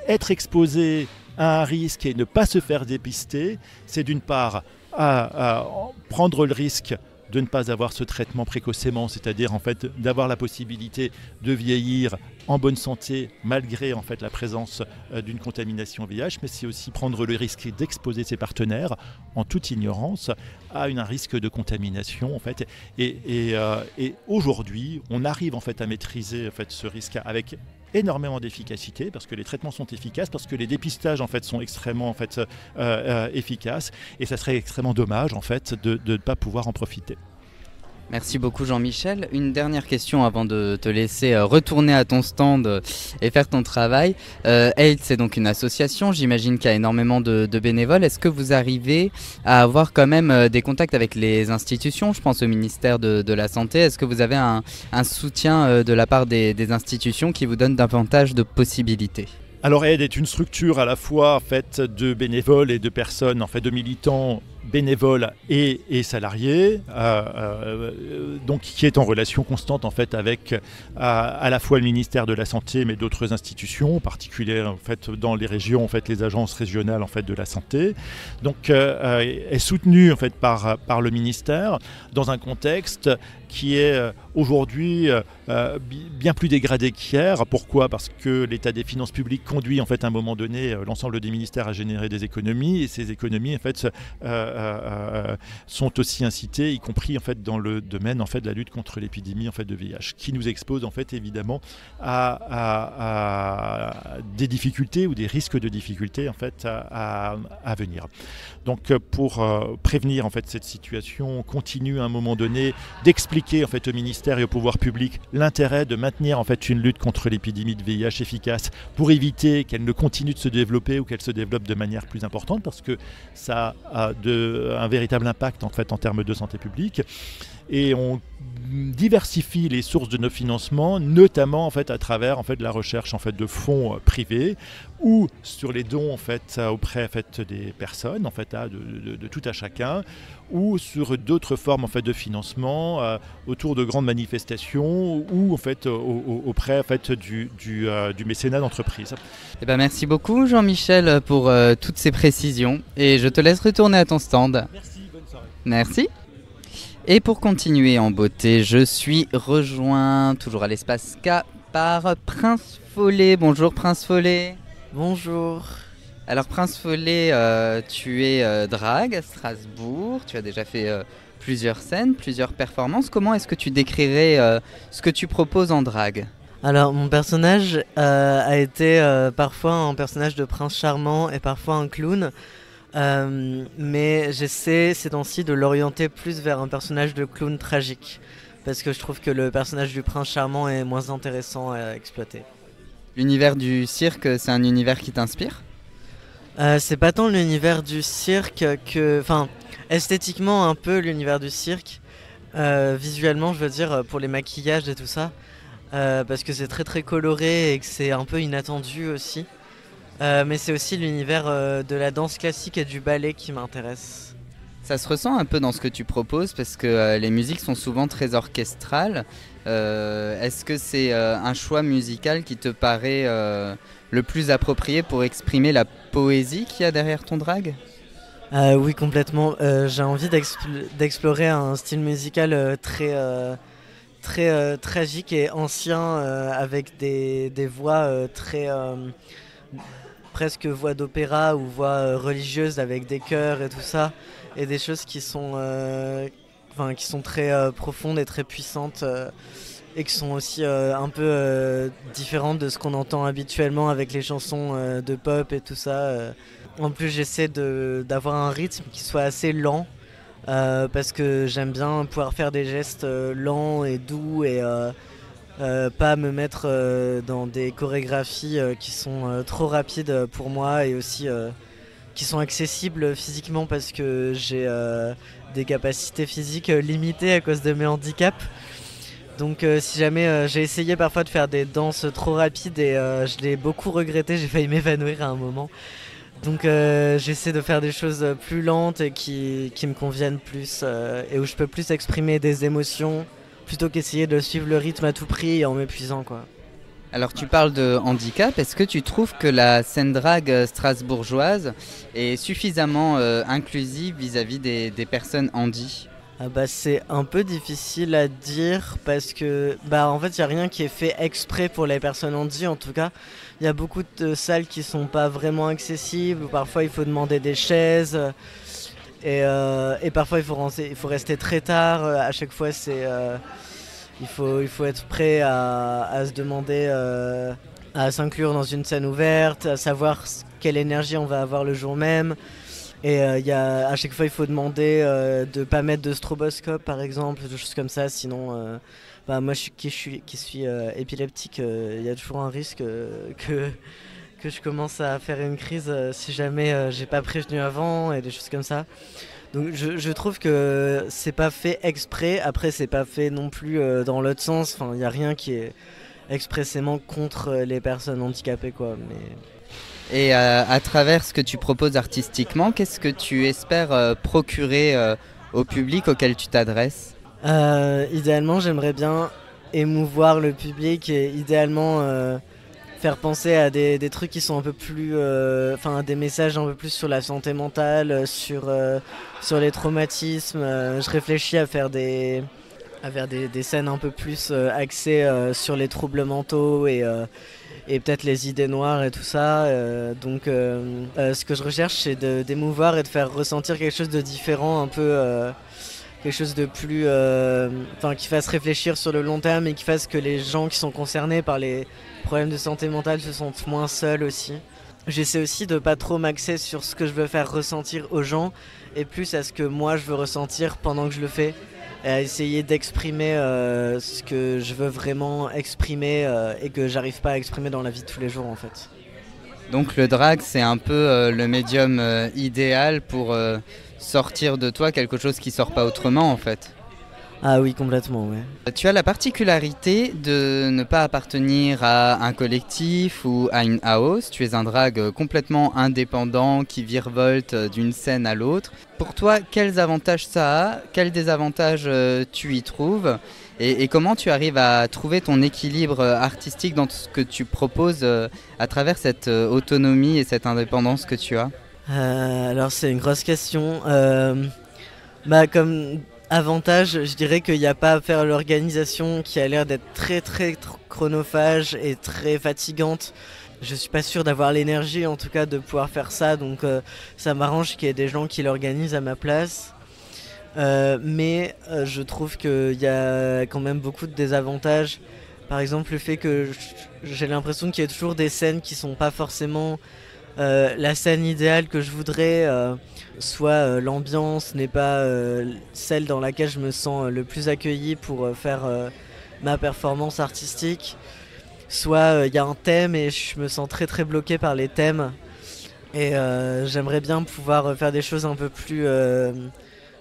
Être exposé à un risque et ne pas se faire dépister, c'est d'une part prendre le risque de ne pas avoir ce traitement précocement, c'est-à-dire en fait d'avoir la possibilité de vieillir en bonne santé malgré en fait la présence d'une contamination VIH, mais c'est aussi prendre le risque d'exposer ses partenaires en toute ignorance à un risque de contamination en fait. Et aujourd'hui, on arrive en fait à maîtriser en fait ce risque avec énormément d'efficacité parce que les traitements sont efficaces, parce que les dépistages en fait sont extrêmement en fait efficaces, et ça serait extrêmement dommage en fait de ne pas pouvoir en profiter. Merci beaucoup Jean-Michel. Une dernière question avant de te laisser retourner à ton stand et faire ton travail. AIDS, c'est donc une association, j'imagine qu'il y a énormément de bénévoles. Est-ce que vous arrivez à avoir quand même des contacts avec les institutions? Je pense au ministère de la Santé. Est-ce que vous avez un soutien de la part des institutions qui vous donnent davantage de possibilités? Alors AID est une structure à la fois faite de bénévoles et de personnes, en fait de militants bénévoles et salariés, donc qui est en relation constante en fait avec à la fois le ministère de la Santé mais d'autres institutions, en particulier en fait dans les régions en fait les agences régionales en fait de la santé. Donc est soutenue en fait par le ministère dans un contexte qui est aujourd'hui bien plus dégradé qu'hier. Pourquoi? Parce que l'état des finances publiques conduit en fait à un moment donné l'ensemble des ministères à générer des économies, et ces économies en fait sont aussi incitées, y compris en fait dans le domaine en fait de la lutte contre l'épidémie en fait de VIH, qui nous expose en fait évidemment à des difficultés ou des risques de difficultés en fait à venir. Donc pour prévenir en fait cette situation, on continue à un moment donné d'expliquer en fait au ministère et au pouvoir public l'intérêt de maintenir en fait une lutte contre l'épidémie de VIH efficace pour éviter qu'elle ne continue de se développer ou qu'elle se développe de manière plus importante, parce que ça a un véritable impact en fait en termes de santé publique. Et on diversifie les sources de nos financements, notamment en fait à travers en fait la recherche en fait de fonds privés ou sur les dons en fait auprès en fait des personnes en fait de tout à chacun, ou sur d'autres formes en fait de financement autour de grandes manifestations ou en fait auprès en fait du mécénat d'entreprise. Eh ben, merci beaucoup Jean-Michel pour toutes ces précisions, et je te laisse retourner à ton stand. Merci, bonne soirée. Merci. Et pour continuer en beauté, je suis rejoint toujours à l'espace K par Prince Follet. Bonjour Prince Follet. Bonjour. Alors Prince Follet, tu es drague à Strasbourg, tu as déjà fait plusieurs scènes, plusieurs performances. Comment est-ce que tu décrirais ce que tu proposes en drague? Alors mon personnage a été parfois un personnage de prince charmant et parfois un clown. Mais j'essaie ces temps-ci de l'orienter plus vers un personnage de clown tragique, parce que je trouve que le personnage du prince charmant est moins intéressant à exploiter. L'univers du cirque, c'est un univers qui t'inspire? C'est pas tant l'univers du cirque que... Enfin, esthétiquement un peu l'univers du cirque, visuellement je veux dire, pour les maquillages et tout ça, parce que c'est très très coloré et que c'est un peu inattendu aussi. Mais c'est aussi l'univers de la danse classique et du ballet qui m'intéresse. Ça se ressent un peu dans ce que tu proposes, parce que les musiques sont souvent très orchestrales. Est-ce que c'est un choix musical qui te paraît le plus approprié pour exprimer la poésie qu'il y a derrière ton drag? Oui, complètement. J'ai envie d'explorer un style musical très tragique et ancien, avec des voix très... presque voix d'opéra ou voix religieuse avec des chœurs et tout ça, et des choses qui sont très profondes et très puissantes, et qui sont aussi un peu différentes de ce qu'on entend habituellement avec les chansons de pop et tout ça. En plus j'essaie d'avoir un rythme qui soit assez lent, parce que j'aime bien pouvoir faire des gestes lents et doux, et pas me mettre dans des chorégraphies qui sont trop rapides pour moi, et aussi qui sont accessibles physiquement, parce que j'ai des capacités physiques limitées à cause de mes handicaps. Donc si jamais j'ai essayé parfois de faire des danses trop rapides, et je l'ai beaucoup regretté, j'ai failli m'évanouir à un moment. Donc j'essaie de faire des choses plus lentes et qui me conviennent plus, et où je peux plus exprimer des émotions, plutôt qu'essayer de suivre le rythme à tout prix en m'épuisant, quoi. Alors tu parles de handicap, est-ce que tu trouves que la scène drague strasbourgeoise est suffisamment inclusive vis-à-vis des personnes handies? Ah bah c'est un peu difficile à dire parce que en fait il n'y a rien qui est fait exprès pour les personnes handies en tout cas. Il y a beaucoup de salles qui sont pas vraiment accessibles, parfois il faut demander des chaises et parfois il faut rester très tard. À chaque fois il faut être prêt à se demander à s'inclure dans une scène ouverte, à savoir quelle énergie on va avoir le jour même. Et à chaque fois, il faut demander de ne pas mettre de stroboscope, par exemple, des choses comme ça. Sinon, moi qui suis épileptique, il y a toujours un risque que je commence à faire une crise si jamais j'ai pas prévenu avant et des choses comme ça. Donc je trouve que c'est pas fait exprès. Après, c'est pas fait non plus dans l'autre sens. Enfin, il n'y a rien qui est expressément contre les personnes handicapées, quoi. Mais... Et à travers ce que tu proposes artistiquement, qu'est-ce que tu espères procurer au public auquel tu t'adresses ? Idéalement, j'aimerais bien émouvoir le public et idéalement faire penser à des trucs qui sont un peu plus... des messages un peu plus sur la santé mentale, sur les traumatismes. Je réfléchis à faire des scènes un peu plus axées sur les troubles mentaux et peut-être les idées noires et tout ça. Donc ce que je recherche, c'est d'émouvoir et de faire ressentir quelque chose de différent, un peu quelque chose de plus... qui fasse réfléchir sur le long terme et qui fasse que les gens qui sont concernés par les problèmes de santé mentale se sentent moins seuls aussi. J'essaie aussi de pas trop m'axer sur ce que je veux faire ressentir aux gens et plus à ce que moi je veux ressentir pendant que je le fais. Et à essayer d'exprimer ce que je veux vraiment exprimer et que j'arrive pas à exprimer dans la vie de tous les jours en fait. Donc le drag c'est un peu le médium idéal pour sortir de toi quelque chose qui sort pas autrement en fait. Ah oui, complètement, ouais. Tu as la particularité de ne pas appartenir à un collectif ou à une house. Tu es un drag complètement indépendant qui virevolte d'une scène à l'autre. Pour toi, quels avantages ça a ? Quels désavantages tu y trouves ? Et comment tu arrives à trouver ton équilibre artistique dans ce que tu proposes à travers cette autonomie et cette indépendance que tu as ? Alors c'est une grosse question. Comme... avantage, je dirais qu'il n'y a pas à faire l'organisation qui a l'air d'être très chronophage et très fatigante. Je suis pas sûr d'avoir l'énergie en tout cas de pouvoir faire ça, donc ça m'arrange qu'il y ait des gens qui l'organisent à ma place. Mais je trouve qu'il y a quand même beaucoup de désavantages. Par exemple le fait que j'ai l'impression qu'il y a toujours des scènes qui sont pas forcément la scène idéale que je voudrais, soit l'ambiance n'est pas celle dans laquelle je me sens le plus accueilli pour faire ma performance artistique, soit il y a un thème et je me sens très bloqué par les thèmes et j'aimerais bien pouvoir faire des choses un peu plus...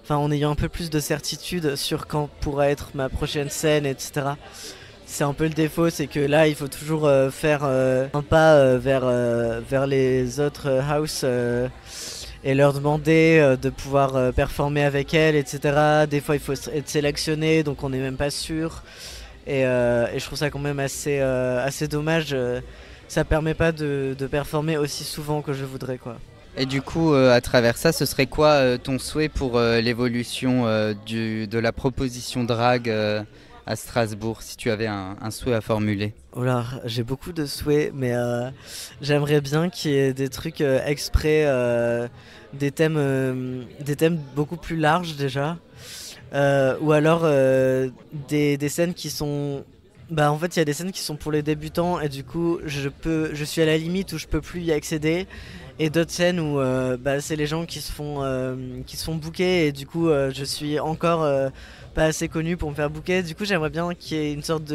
en ayant un peu plus de certitude sur quand pourra être ma prochaine scène, etc. C'est un peu le défaut, c'est que là il faut toujours faire un pas vers les autres house et leur demander de pouvoir performer avec elles, etc. Des fois il faut être sélectionné, donc on n'est même pas sûr. Et je trouve ça quand même assez dommage. Ça permet pas de performer aussi souvent que je voudrais, quoi. Et du coup, à travers ça, ce serait quoi ton souhait pour l'évolution de la proposition drag à Strasbourg, si tu avais un souhait à formuler? Oh là, j'ai beaucoup de souhaits, mais j'aimerais bien qu'il y ait des trucs exprès, des thèmes beaucoup plus larges déjà, ou alors des scènes qui sont... en fait, il y a des scènes qui sont pour les débutants et du coup, je suis à la limite où je peux plus y accéder. Et d'autres scènes où c'est les gens qui se font booker et du coup, je suis encore pas assez connu pour me faire booker. Du coup, j'aimerais bien qu'il y ait une sorte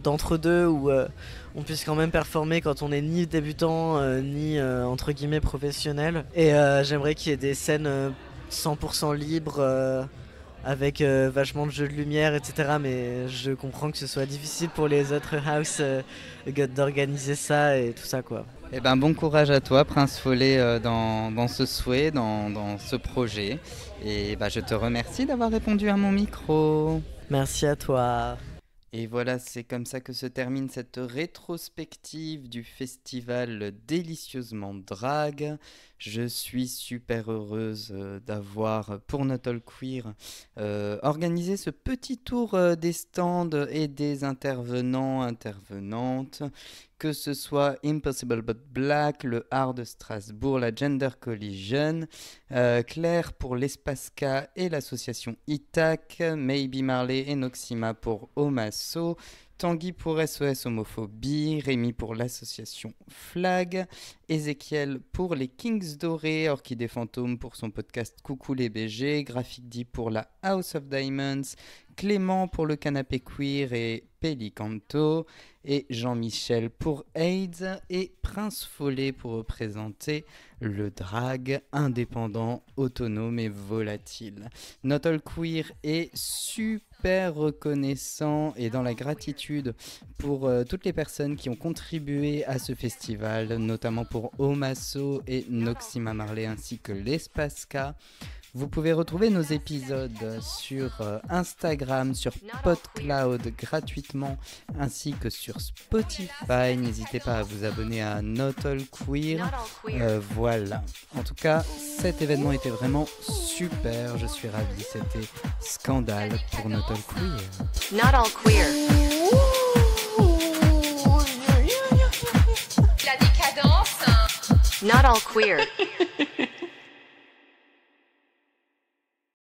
d'entre-deux où on puisse quand même performer quand on est ni débutant ni entre guillemets professionnel. Et j'aimerais qu'il y ait des scènes 100% libres avec vachement de jeux de lumière, etc. Mais je comprends que ce soit difficile pour les autres house d'organiser ça et tout ça, quoi. Eh ben, bon courage à toi, Prince Follet, dans ce souhait, dans ce projet. Et je te remercie d'avoir répondu à mon micro. Merci à toi. Et voilà, c'est comme ça que se termine cette rétrospective du festival Délicieusement Drag. Je suis super heureuse d'avoir, pour Not All Queer, organisé ce petit tour des stands et des intervenantes, que ce soit Impossible But Black, le Art de Strasbourg, la Gender Collision, Claire pour l'Espaska et l'association ITAC, Maybe Marley et Noxima pour Omasso, Tanguy pour SOS Homophobie, Rémi pour l'association Flag, Ézéchiel pour les Kings Dorés, Orchidée Fantôme pour son podcast Coucou les BG, Graphic D pour la House of Diamonds, Clément pour le Canapé Queer et Pelicanto, et Jean-Michel pour AIDS, et Prince Follet pour représenter le drag indépendant, autonome et volatile. Not All Queer est super reconnaissant et dans la gratitude pour toutes les personnes qui ont contribué à ce festival, notamment pour Omasso et Noxima Marley ainsi que l'Espaska. Vous pouvez retrouver nos épisodes sur Instagram, sur PodCloud gratuitement, ainsi que sur Spotify. N'hésitez pas à vous abonner à Not All Queer. Voilà. En tout cas, cet événement était vraiment super. Je suis ravi. C'était scandale pour Not All Queer. Not all queer. La décadence. Not all queer.